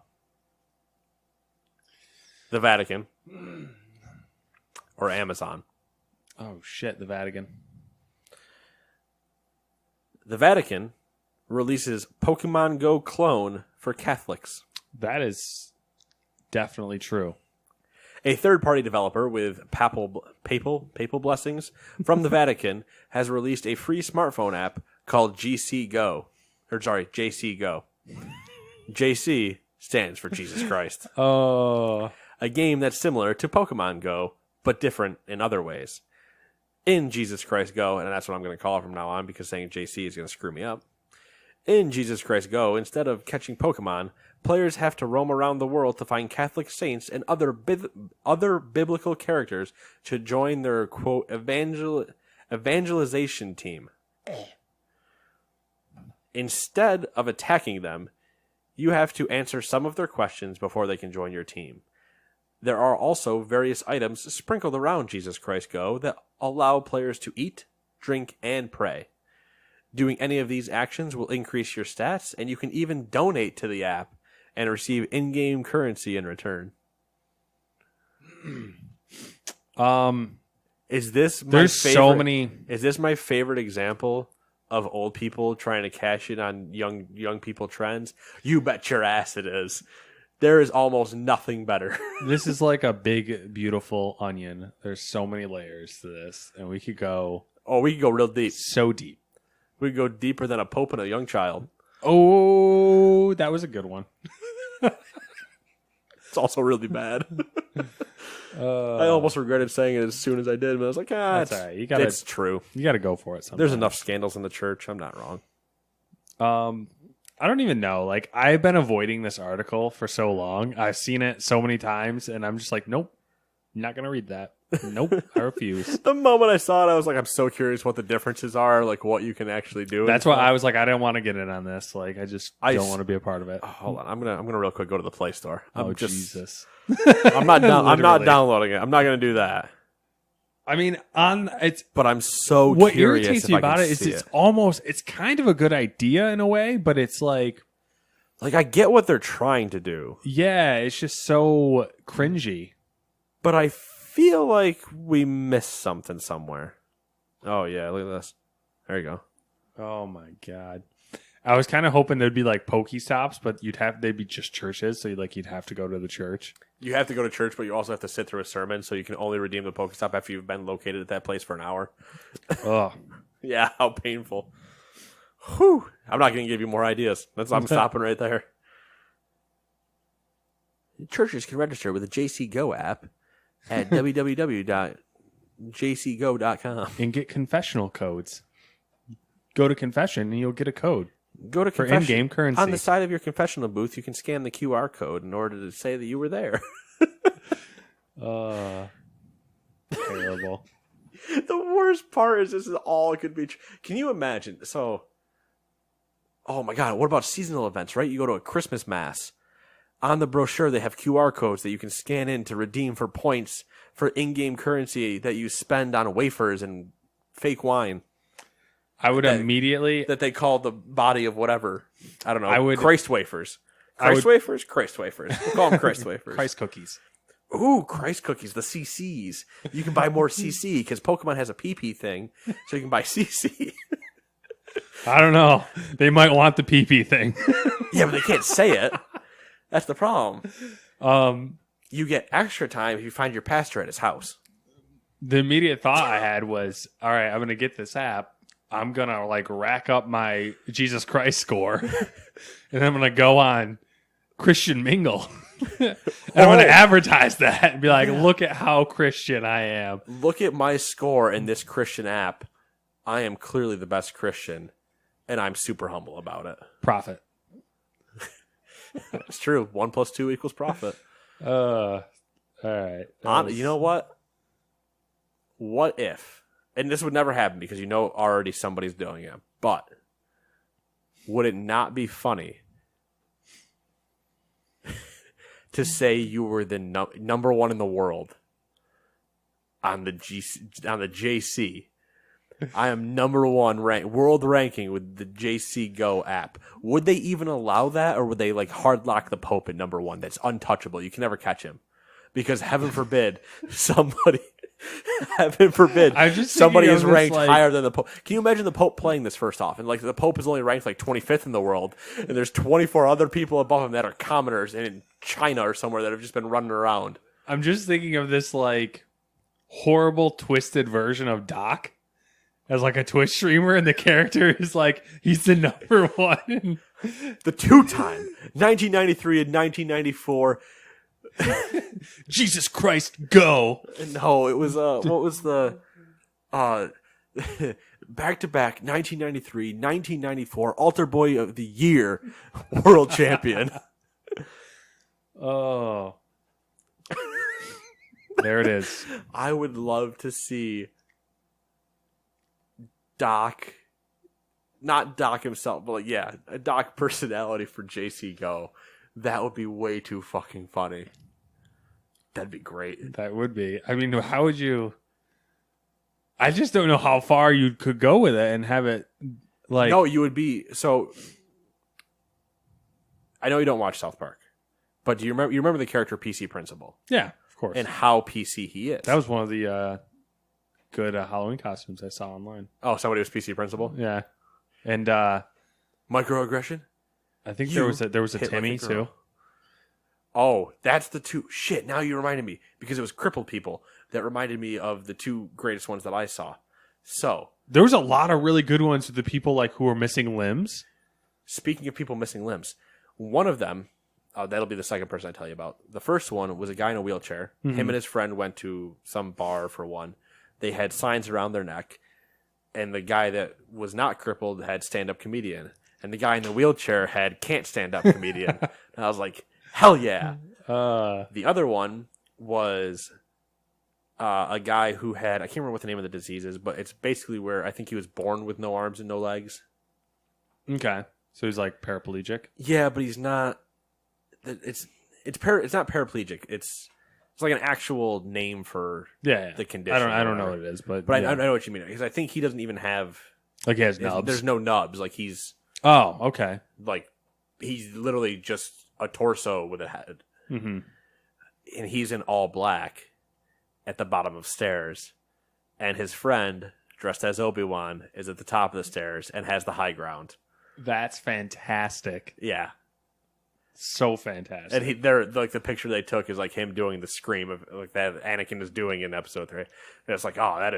the Vatican, or Amazon. Oh shit! The Vatican. The Vatican releases Pokemon Go clone for Catholics. That is definitely true. A third-party developer with papal blessings from the Vatican has released a free smartphone app called JC Go. JC stands for Jesus Christ. Oh. A game that's similar to Pokemon Go, but different in other ways. In Jesus Christ Go, and that's what I'm going to call it from now on because saying JC is going to screw me up. In Jesus Christ Go, instead of catching Pokemon, players have to roam around the world to find Catholic saints and other biblical characters to join their, quote, evangelization team. Instead of attacking them, you have to answer some of their questions before they can join your team. There are also various items sprinkled around Jesus Christ Go that allow players to eat, drink, and pray. Doing any of these actions will increase your stats, and you can even donate to the app and receive in-game currency in return. Is this my Is this my favorite example of old people trying to cash in on young people trends? You bet your ass it is. There is almost nothing better. This is like a big, beautiful onion. There's so many layers to this, and we could go. Oh, we could go real deep. So deep. We could go deeper than a pope and a young child. Oh, that was a good one. It's also really bad. I almost regretted saying it as soon as I did, but I was like, that's all right. It's true. You got to go for it sometimes. There's enough scandals in the church. I'm not wrong. I don't even know. Like, I've been avoiding this article for so long. I've seen it so many times, and I'm just like, nope, not going to read that. Nope, I refuse. The moment I saw it, I was like, I'm so curious what the differences are, like what you can actually do. That's why I was like, I didn't want to get in on this. Like, I don't want to be a part of it. Oh, hold on, I'm gonna real quick go to the Play Store. Jesus! I'm not downloading it. I'm not gonna do that. I mean, but I'm so what curious. Irritates me about it is it's kind of a good idea in a way, but it's like I get what they're trying to do. Yeah, it's just so cringy. But I feel like we missed something somewhere. Oh yeah, look at this. There you go. Oh my god. I was kind of hoping there'd be like Pokestops, but they'd be just churches, so you'd have to go to the church. You have to go to church, but you also have to sit through a sermon, so you can only redeem the Pokestop after you've been located at that place for an hour. Oh. Yeah, how painful. Whew. I'm not going to give you more ideas. I'm stopping right there. Churches can register with the JC Go app at www.jcgo.com. And get confessional codes. Go to confession and you'll get a code. Go to for in-game currency. On the side of your confessional booth, you can scan the QR code in order to say that you were there. Terrible. The worst part is this is all it could be. Can you imagine? So, oh my God, what about seasonal events, right? You go to a Christmas mass. On the brochure, they have QR codes that you can scan in to redeem for points for in-game currency that you spend on wafers and fake wine I would that- immediately. that they call the body of whatever. I don't know. I would- Christ wafers. I Christ would- wafers? Christ wafers. We'll call them Christ wafers. Christ cookies. Ooh, Christ cookies, the CCs. You can buy more CC because Pokemon has a PP thing, so you can buy CC. I don't know. They might want the PP thing. Yeah, but they can't say it. That's the problem. um, You get extra time if you find your pastor at his house. the immediate thought I had was, all right, I'm going to get this app. I'm going to like rack up my Jesus Christ score. And I'm going to go on Christian Mingle. And I'm going to advertise that and be like, look at how Christian I am. Look at my score in this Christian app. I am clearly the best Christian, and I'm super humble about it. Profit. It's true. 1 + 2 = profit. All right. You know what? What if, and this would never happen because you know already somebody's doing it, but would it not be funny to say you were the number one in the world on the JC? I am number one world ranking with the JC Go app. Would they even allow that, or would they like hard lock the Pope at number one? That's untouchable. You can never catch him because heaven forbid somebody. Heaven forbid I'm just somebody thinking is of this, ranked like- higher than the Pope. Can you imagine the Pope playing this first off? And like the Pope is only ranked like 25th in the world, and there's 24 other people above him that are commoners in China or somewhere that have just been running around. I'm just thinking of this like horrible twisted version of Doc as like a Twitch streamer, and the character is like he's the number one. The two-time 1993 and 1994. Jesus Christ, go! No, it was what was the back-to-back 1993, 1994 Altar Boy of the Year world champion. Oh, there it is. I would love to see Doc, not Doc himself, but like, yeah, a Doc personality for JC Go. That would be way too fucking funny. That'd be great. That would be. I mean, how would you? I just don't know how far you could go with it and have it like. No, you would be so. I know you don't watch South Park, but do you remember? You remember the character PC Principal Yeah, of course. and how PC he is. That was one of the good Halloween costumes I saw online. Oh, somebody was PC Principal. Yeah, and Microaggression. I think You there was a hit like Timmy a girl. too. Oh, that's the two. Shit, now you reminded me. Because it was crippled people that reminded me of the two greatest ones that I saw. So, There was a lot of really good ones with the people like who were missing limbs. speaking of people missing limbs, one of them, that'll be the second person I tell you about. The first one was a guy in a wheelchair. Mm-hmm. Him and his friend went to some bar for one. They had signs around their neck. And the guy that was not crippled had stand-up comedian. And the guy in the wheelchair had can't stand up comedian. And I was like, hell yeah. The other one was a guy who had, I can't remember what the name of the disease is, but it's basically where I think he was born with no arms and no legs. Okay, so he's like paraplegic. Yeah, but he's not. It's not paraplegic. It's like an actual name for Yeah, the condition. I don't or know whatever. what it is, but But yeah. I know what you mean because I think he doesn't even have. Like he has nubs. There's no nubs. Like he's Oh, okay. like he's literally just a torso with a head. Mm-hmm. And he's in all black at the bottom of stairs, and his friend dressed as Obi-Wan is at the top of the stairs and has the high ground. That's fantastic. Yeah, So fantastic. and they're like the picture they took is like him doing the scream of like that Anakin is doing in episode 3. And it's like, oh, that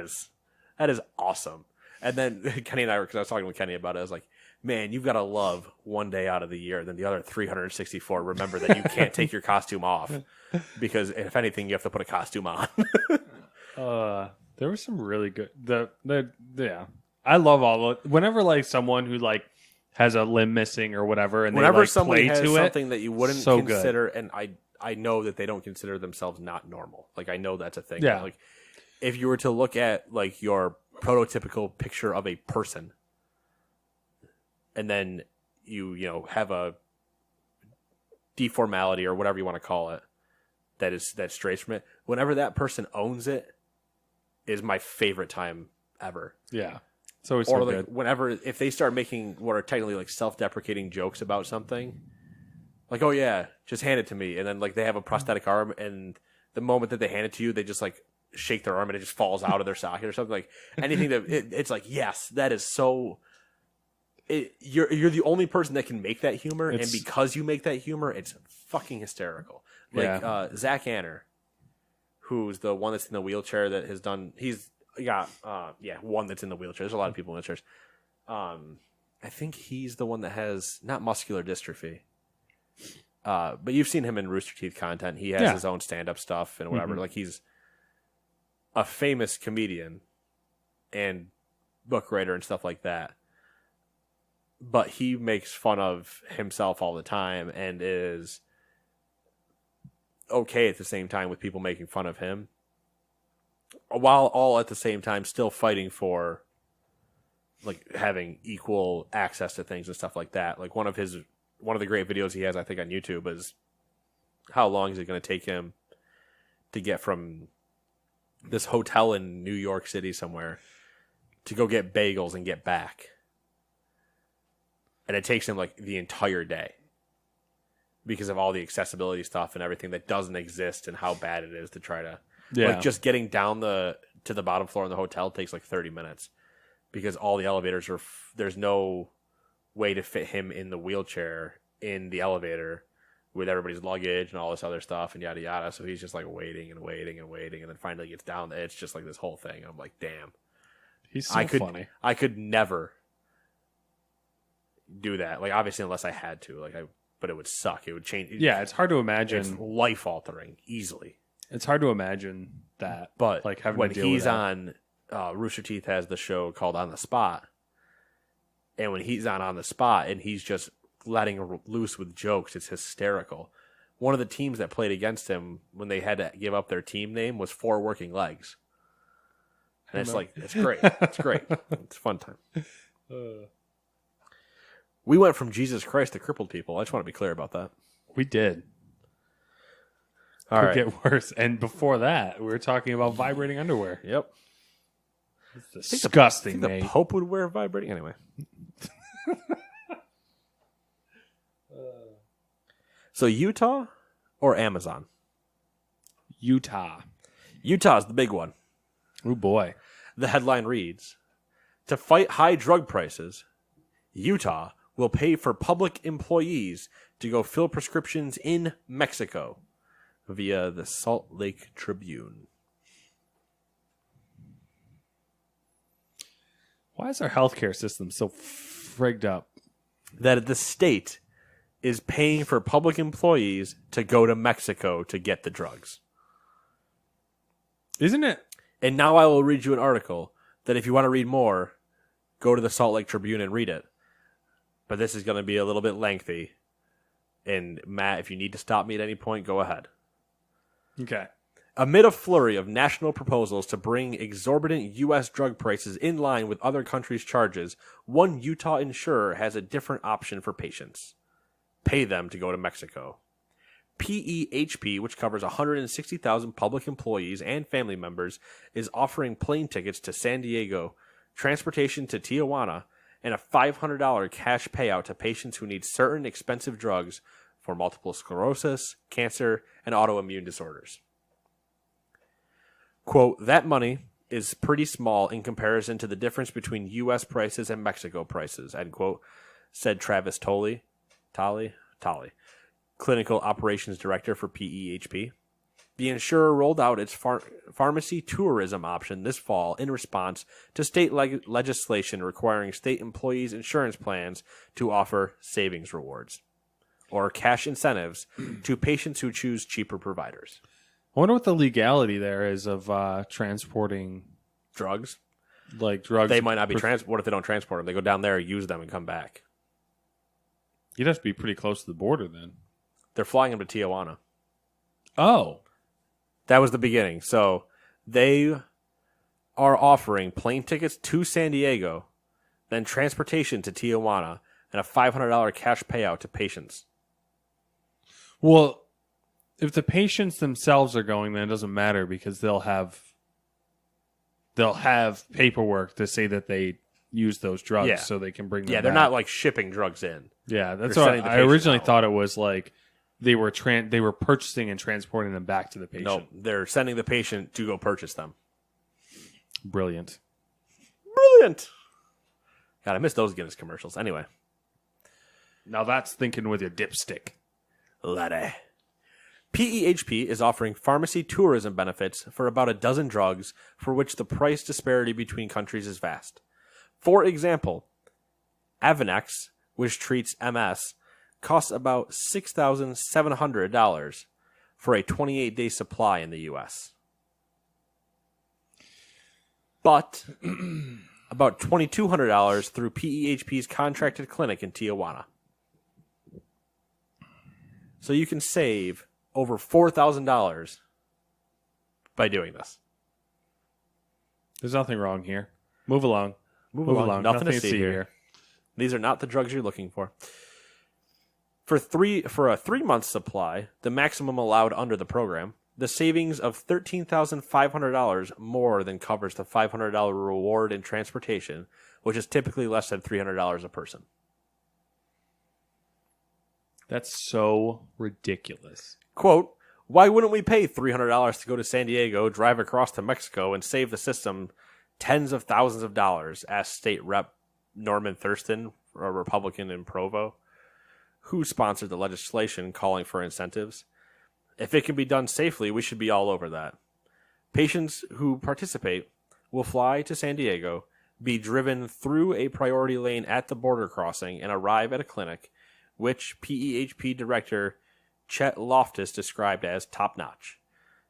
is awesome. And then Kenny and I were, because I was talking with Kenny about it, I was like, man, you've got to love one day out of the year. Then the other 364, remember that you can't take your costume off because if anything, you have to put a costume on. There was some really good. Yeah, I love all of whenever like someone who like has a limb missing or whatever, and Whenever they like somebody play has to something it, that you wouldn't so good. consider, and I know that they don't consider themselves not normal. Like I know that's a thing. Yeah. Like if you were to look at like your prototypical picture of a person, and then you have a deformality or whatever you want to call it, that strays from it. Whenever that person owns it, is my favorite time ever. Yeah. It's always Or so like good. whenever if they start making what are technically like self-deprecating jokes about something, like oh yeah, just hand it to me, and then like they have a prosthetic arm, and the moment that they hand it to you, they just like shake their arm and it just falls out of their socket or something. Like anything that it's like yes, that is so. You're the only person that can make that humor, and because you make that humor, it's fucking hysterical. Like Zach Anner, who's the one that's in the wheelchair that has done. He's got one that's in the wheelchair. There's a lot of people in wheelchairs. I think he's the one that has not muscular dystrophy. But you've seen him in Rooster Teeth content. He has his own stand-up stuff and whatever. Like he's a famous comedian and book writer and stuff like that. But he makes fun of himself all the time and is okay at the same time with people making fun of him, while all at the same time still fighting for like having equal access to things and stuff like that. Like one of the great videos he has, I think, on YouTube is how long is it going to take him to get from this hotel in New York City somewhere to go get bagels and get back. And it takes him like the entire day because of all the accessibility stuff and everything that doesn't exist and how bad it is to try to like just getting down to the bottom floor in the hotel takes like 30 minutes because all the elevators are there's no way to fit him in the wheelchair in the elevator with everybody's luggage and all this other stuff and yada yada. So he's just like waiting and waiting and waiting, and then finally gets down there. It's just like this whole thing. And I'm like, damn, he's so funny. I could never do that. Like obviously, unless I had to. But it would suck. It would change. Yeah, it's hard to imagine. It's life altering easily. It's hard to imagine that. But like having when to deal he's with on, Rooster Teeth has the show called On the Spot, and when he's on the spot and he's just letting loose with jokes, it's hysterical. One of the teams that played against him when they had to give up their team name was Four Working Legs, and it's like it's great. It's great. It's a fun time. We went from Jesus Christ to crippled people. I just want to be clear about that. We did. All right. Get worse. And before that, we were talking about vibrating underwear. Yep. It's disgusting, I think the Pope would wear vibrating anyway. So Utah or Amazon? Utah. Utah's the big one. Oh, boy. The headline reads, to fight high drug prices, Utah will pay for public employees to go fill prescriptions in Mexico via the Salt Lake Tribune. Why is our healthcare system so frigged up? That the state is paying for public employees to go to Mexico to get the drugs. Isn't it? And now I will read you an article that if you want to read more, go to the Salt Lake Tribune and read it. But this is going to be a little bit lengthy. And Matt, if you need to stop me at any point, go ahead. Okay. Amid a flurry of national proposals to bring exorbitant U.S. drug prices in line with other countries' charges, one Utah insurer has a different option for patients. Pay them to go to Mexico. PEHP, which covers 160,000 public employees and family members, is offering plane tickets to San Diego, transportation to Tijuana, and a $500 cash payout to patients who need certain expensive drugs for multiple sclerosis, cancer, and autoimmune disorders. Quote, that money is pretty small in comparison to the difference between U.S. prices and Mexico prices, end quote, said Travis Tolley, Clinical Operations Director for PEHP. The insurer rolled out its pharmacy tourism option this fall in response to state legislation requiring state employees' insurance plans to offer savings rewards or cash incentives to patients who choose cheaper providers. I wonder what the legality there is of transporting drugs. Like drugs. They might not be what if they don't transport them? They go down there, use them, and come back. You'd have to be pretty close to the border then. They're flying them to Tijuana. Oh. That was the beginning. So they are offering plane tickets to San Diego, then transportation to Tijuana, and a $500 cash payout to patients. Well, if the patients themselves are going, then it doesn't matter because they'll have they'll have paperwork to say that they use those drugs Yeah. so they can bring them Yeah, they're back. not like shipping drugs in. Yeah, that's They're what sending the I patient originally out. thought it was like they were purchasing and transporting them back to the patient. No, they're sending the patient to go purchase them. Brilliant. Brilliant. God, I miss those Guinness commercials. Anyway. Now that's thinking with your dipstick. Laddie. PEHP is offering pharmacy tourism benefits for about a dozen drugs for which the price disparity between countries is vast. For example, Avonex, which treats MS, costs about $6,700 for a 28-day supply in the U.S. But about $2,200 through PEHP's contracted clinic in Tijuana. So you can save over $4,000 by doing this. There's nothing wrong here. Move along. Move along. Nothing to see here. here. These are not the drugs you're looking for. For a 3-month supply, the maximum allowed under the program, the savings of $13,500 more than covers the $500 reward in transportation, which is typically less than $300 a person. That's so ridiculous. Quote, why wouldn't we pay $300 to go to San Diego, drive across to Mexico, and save the system tens of thousands of dollars, asked State Rep Norman Thurston, a Republican in Provo, who sponsored the legislation calling for incentives. If it can be done safely, we should be all over that. Patients who participate will fly to San Diego, be driven through a priority lane at the border crossing, and arrive at a clinic, which PEHP Director Chet Loftus described as top-notch,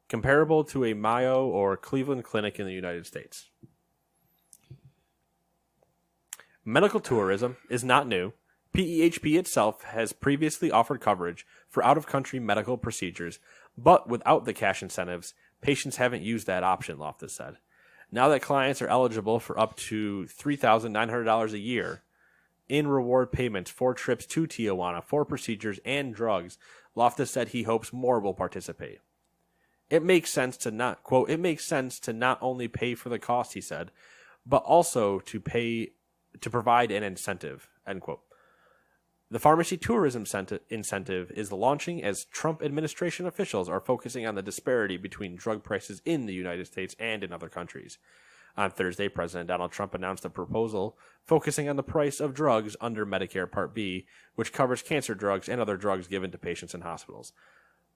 comparable to a Mayo or Cleveland clinic in the United States. Medical tourism is not new. PEHP itself has previously offered coverage for out-of-country medical procedures, but without the cash incentives, patients haven't used that option, Loftus said. Now that clients are eligible for up to $3,900 a year in reward payments for trips to Tijuana for procedures and drugs, Loftus said he hopes more will participate. It makes sense to not, quote, it makes sense to not only pay for the cost, he said, but also to provide an incentive, end quote. The pharmacy tourism incentive is launching as Trump administration officials are focusing on the disparity between drug prices in the United States and in other countries. On Thursday, President Donald Trump announced a proposal focusing on the price of drugs under Medicare Part B, which covers cancer drugs and other drugs given to patients in hospitals.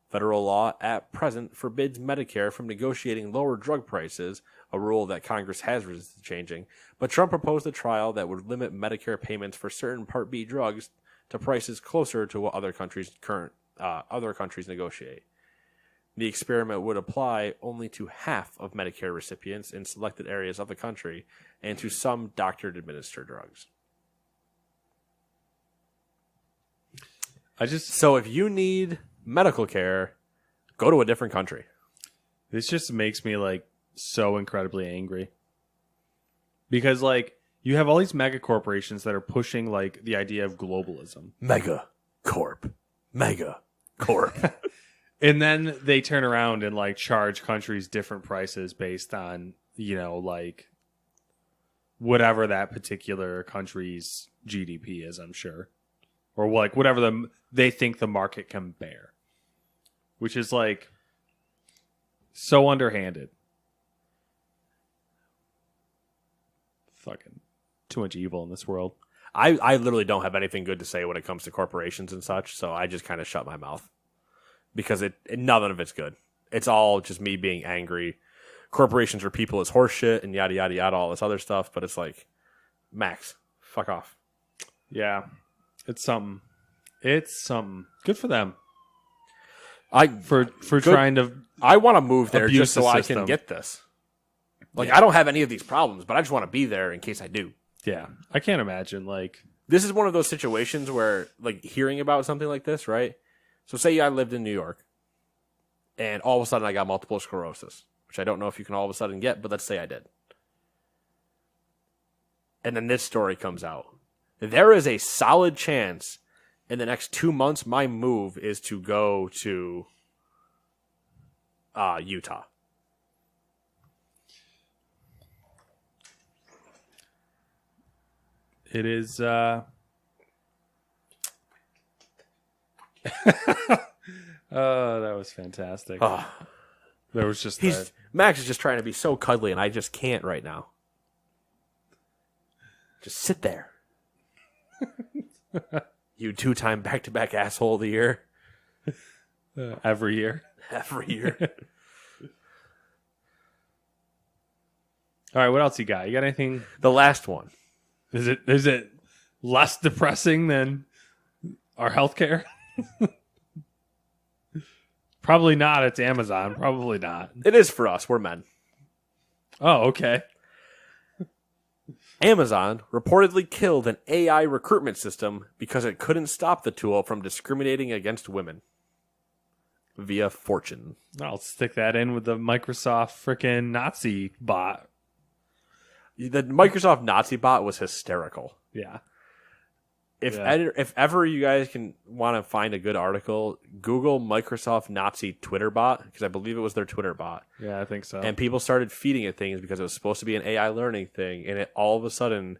Federal law at present forbids Medicare from negotiating lower drug prices, a rule that Congress has resisted changing, but Trump proposed a trial that would limit Medicare payments for certain Part B drugs to prices closer to what other countries negotiate. The experiment would apply only to half of Medicare recipients in selected areas of the country and to some doctor-administered drugs. So if you need medical care, go to a different country. This just makes me like so incredibly angry. Because like you have all these mega corporations that are pushing like the idea of globalism. Mega Corp. And then they turn around and like charge countries different prices based on, you know, like whatever that particular country's GDP is, I'm sure. Or like whatever they think the market can bear. Which is like so underhanded. Fucking too much evil in this world. I literally don't have anything good to say when it comes to corporations and such, so I just kind of shut my mouth. Because none of it's good. It's all just me being angry. Corporations are people as horseshit and yada, yada, yada, all this other stuff. But it's like, Max, fuck off. Yeah. It's something. It's something. Good for them. For trying to I want to move there just so the I system. can get this. Like, I don't have any of these problems, but I just want to be there in case I do. Yeah. I can't imagine, like... This is one of those situations where, like, hearing about something like this, right? So say I lived in New York, and all of a sudden I got multiple sclerosis, which I don't know if you can all of a sudden get, but let's say I did. And then this story comes out. There is a solid chance in the next 2 months my move is to go to Utah. It is. Oh, that was fantastic. There was just Max is just trying to be so cuddly, and I just can't right now. Just sit there. You 2-time back-to-back asshole of the year. Every year. Every year. All right, what else you got? You got anything? The last one. Is it less depressing than our healthcare? Probably not. It's Amazon. Probably not. It is for us. We're men. Oh, okay. Amazon reportedly killed an AI recruitment system because it couldn't stop the tool from discriminating against women. Via Fortune. I'll stick that in with the Microsoft freaking Nazi bot. The Microsoft Nazi bot was hysterical. Yeah. If ever you guys can want to find a good article, Google Microsoft Nazi Twitter bot, because I believe it was their Twitter bot. Yeah, I think so. And people started feeding it things because it was supposed to be an AI learning thing, and it all of a sudden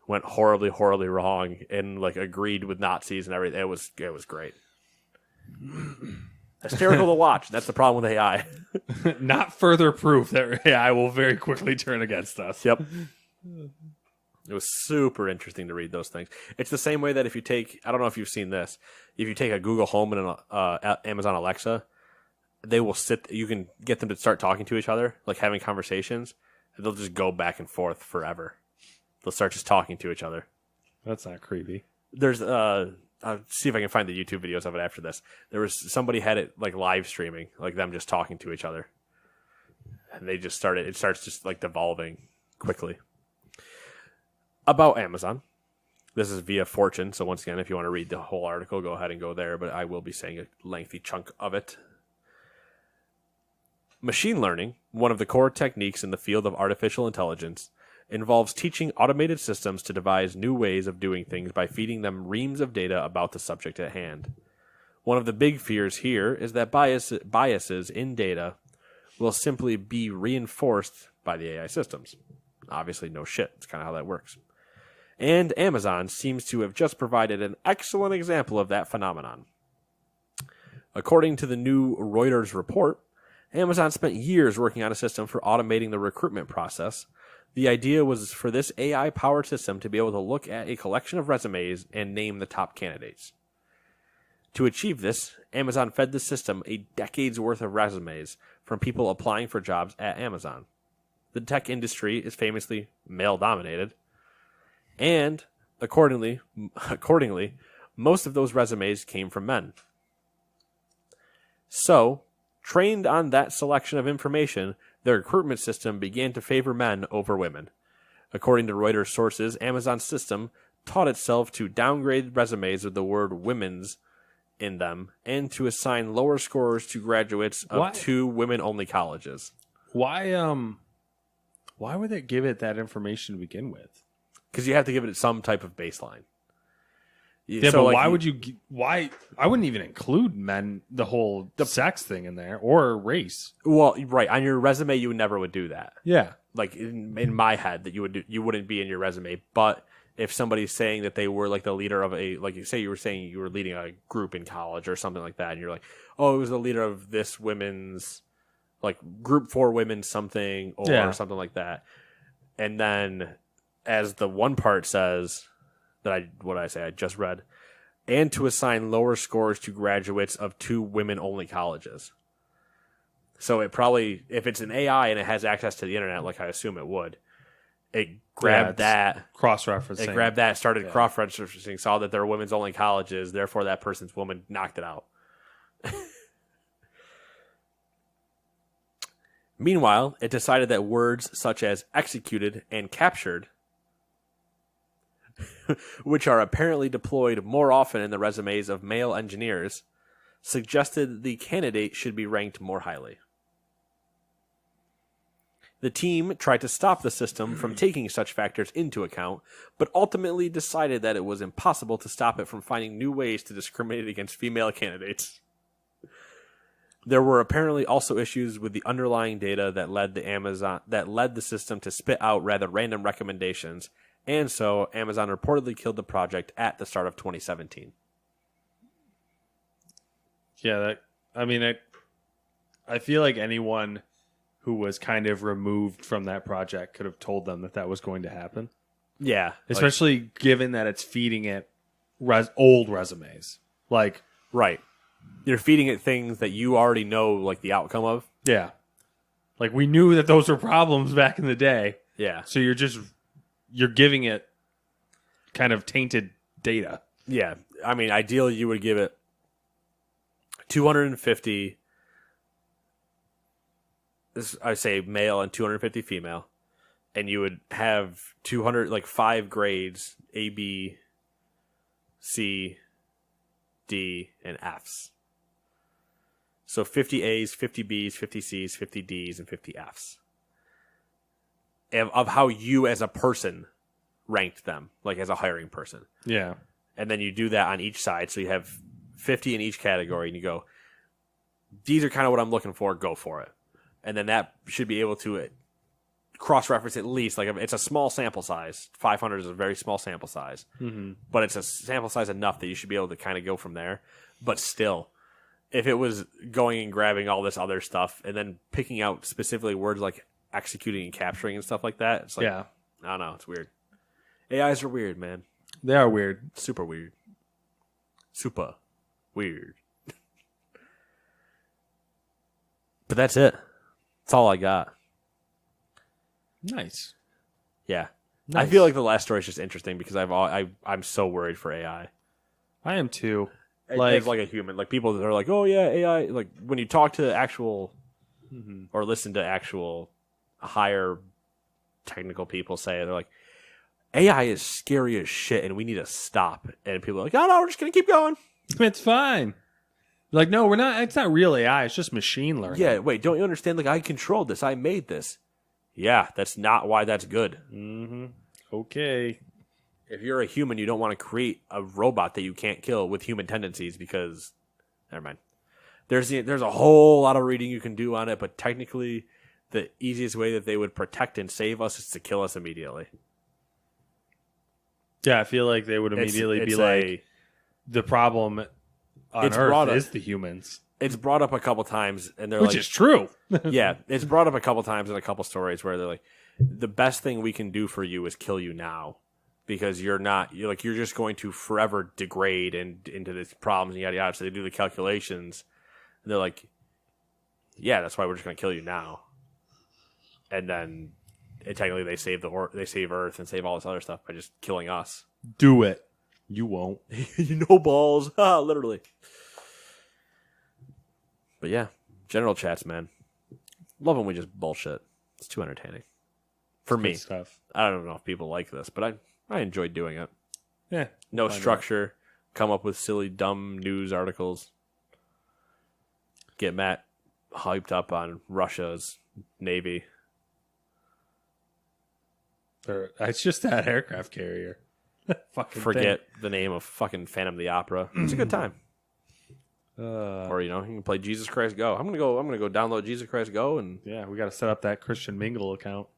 went horribly, horribly wrong and like agreed with Nazis and everything. It was great. Hysterical to watch. That's the problem with AI. Not further proof that AI will very quickly turn against us. Yep. It was super interesting to read those things. It's the same way that if you take, I don't know if you've seen this, if you take a Google Home and an Amazon Alexa, they will you can get them to start talking to each other, like having conversations, and they'll just go back and forth forever. They'll start just talking to each other. That's not creepy. There's, I'll see if I can find the YouTube videos of it after this. There was, somebody had it like live streaming, like them just talking to each other. And they just it starts just like devolving quickly. About Amazon. This is via Fortune, so once again, if you want to read the whole article, go ahead and go there, but I will be saying a lengthy chunk of it. Machine learning, one of the core techniques in the field of artificial intelligence, involves teaching automated systems to devise new ways of doing things by feeding them reams of data about the subject at hand. One of the big fears here is that biases in data will simply be reinforced by the AI systems. Obviously, no shit. It's kind of how that works. And Amazon seems to have just provided an excellent example of that phenomenon. According to the new Reuters report, Amazon spent years working on a system for automating the recruitment process. The idea was for this AI-powered system to be able to look at a collection of resumes and name the top candidates. To achieve this, Amazon fed the system a decade's worth of resumes from people applying for jobs at Amazon. The tech industry is famously male-dominated, and accordingly, most of those resumes came from men. So, trained on that selection of information, the recruitment system began to favor men over women. According to Reuters sources, Amazon's system taught itself to downgrade resumes with the word women's in them and to assign lower scores to graduates of 2 women-only colleges. Why would it give it that information to begin with? Because you have to give it some type of baseline. Yeah, so but why would you? Why I wouldn't even include men, the whole sex thing in there, or race. Well, right on your resume, you never would do that. Yeah, like in my head, that you wouldn't be in your resume. But if somebody's saying that they were like the leader of like you say you were saying you were leading a group in college or something like that, and you're like, oh, it was the leader of this women's like group for women something or something like that, and then as the one part says. I just read, and to assign lower scores to graduates of 2 women-only colleges. So it probably, if it's an AI and it has access to the internet, like I assume it would, it grabbed that. Cross-referencing. It grabbed that, started cross-referencing, saw that they're women's-only colleges, therefore that person's woman knocked it out. Meanwhile, it decided that words such as executed and captured which are apparently deployed more often in the resumes of male engineers, suggested the candidate should be ranked more highly. The team tried to stop the system from taking such factors into account, but ultimately decided that it was impossible to stop it from finding new ways to discriminate against female candidates. There were apparently also issues with the underlying data that led the system to spit out rather random recommendations, And so Amazon reportedly killed the project at the start of 2017. Yeah, I feel like anyone who was kind of removed from that project could have told them that was going to happen. Yeah. Especially given that it's feeding it old resumes. Like, right. You're feeding it things that you already know, like, the outcome of. Yeah. Like, we knew that those were problems back in the day. Yeah. So you're giving it kind of tainted data. Yeah. I mean, ideally, you would give it 250, I say male and 250 female, and you would have 5 grades, A, B, C, D, and Fs. So 50 A's, 50 B's, 50 C's, 50 D's, and 50 F's. Of how you as a person ranked them, like as a hiring person. Yeah. And then you do that on each side. So you have 50 in each category, and you go, these are kind of what I'm looking for, go for it. And then that should be able to cross-reference at least. Like, it's a small sample size. 500 is a very small sample size. Mm-hmm. But it's a sample size enough that you should be able to kind of go from there. But still, if it was going and grabbing all this other stuff and then picking out specifically words like executing and capturing and stuff like that, it's like, yeah. I don't know, it's weird. AIs are weird, man. They are weird. Super weird. Super weird. But that's it. That's all I got. Nice. Yeah. Nice. I feel like the last story is just interesting because I'm so worried for AI. I am too. As like a human. Like, people that are like, oh yeah, AI. Like, when you talk to actual or listen to actual higher technical people say it, they're like, AI is scary as shit and we need to stop. And people are like, oh no, we're just going to keep going. It's fine. Like, no, we're not. It's not real AI. It's just machine learning. Yeah, wait, don't you understand? Like, I controlled this. I made this. Yeah, that's not why that's good. Mm-hmm. Okay. If you're a human, you don't want to create a robot that you can't kill with human tendencies because, never mind. There's a whole lot of reading you can do on it, but technically, the easiest way that they would protect and save us is to kill us immediately. Yeah, I feel like they would immediately be like, the problem on Earth is the humans. It's brought up a couple times, and they're which is true. Yeah, it's brought up a couple times in a couple stories where they're like, the best thing we can do for you is kill you now, because you're just going to forever degrade into these problems and yada yada. So they do the calculations, and they're like, yeah, that's why we're just going to kill you now, and then technically they save Earth and save all this other stuff by just killing us. Do it. You won't. No balls. Literally. But yeah, general chats, man. Love when we just bullshit. It's too entertaining. For me. Stuff. I don't know if people like this, but I enjoy doing it. Yeah. No structure. Come up with silly, dumb news articles. Get Matt hyped up on Russia's Navy. It's just that aircraft carrier. Forget the name of fucking Phantom of the Opera. It's a good time. Or you can play Jesus Christ Go. I'm gonna go download Jesus Christ Go, and yeah, we got to set up that Christian Mingle account.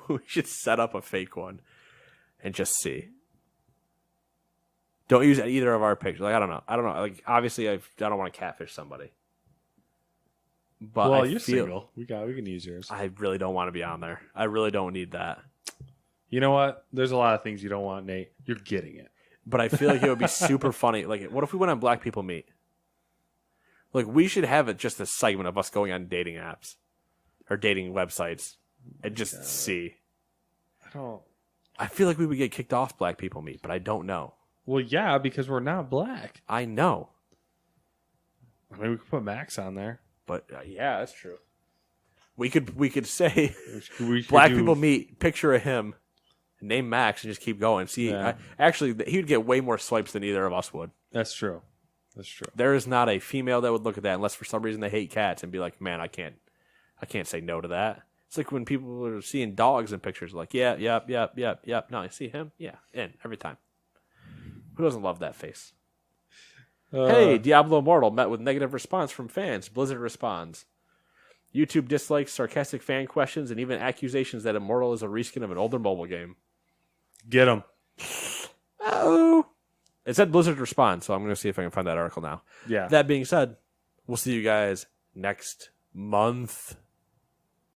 We should set up a fake one and just see. Don't use either of our pictures. Like, I don't know. Like, obviously, I don't want to catfish somebody. But you're single. We can use yours. I really don't want to be on there. I really don't need that. You know what? There's a lot of things you don't want, Nate. You're getting it. But I feel like it would be super funny. Like, what if we went on Black People Meet? Like, we should have it just a segment of us going on dating apps or dating websites and just see. I feel like we would get kicked off Black People Meet, but I don't know. Well, yeah, because we're not black. I know. I mean, we could put Max on there. But yeah, that's true. We could say we Black People Meet, picture of him, name Max, and just keep going. See, Yeah. Actually, he would get way more swipes than either of us would. That's true. There is not a female that would look at that unless for some reason they hate cats and be like, man, I can't say no to that. It's like when people are seeing dogs in pictures, like, yeah, yep. No, you see him? Yeah, in every time. Who doesn't love that face? Hey, Diablo Immortal met with negative response from fans. Blizzard responds. YouTube dislikes, sarcastic fan questions, and even accusations that Immortal is a reskin of an older mobile game. Get them. Oh. It said Blizzard respond, so I'm going to see if I can find that article now. Yeah. That being said, we'll see you guys next month.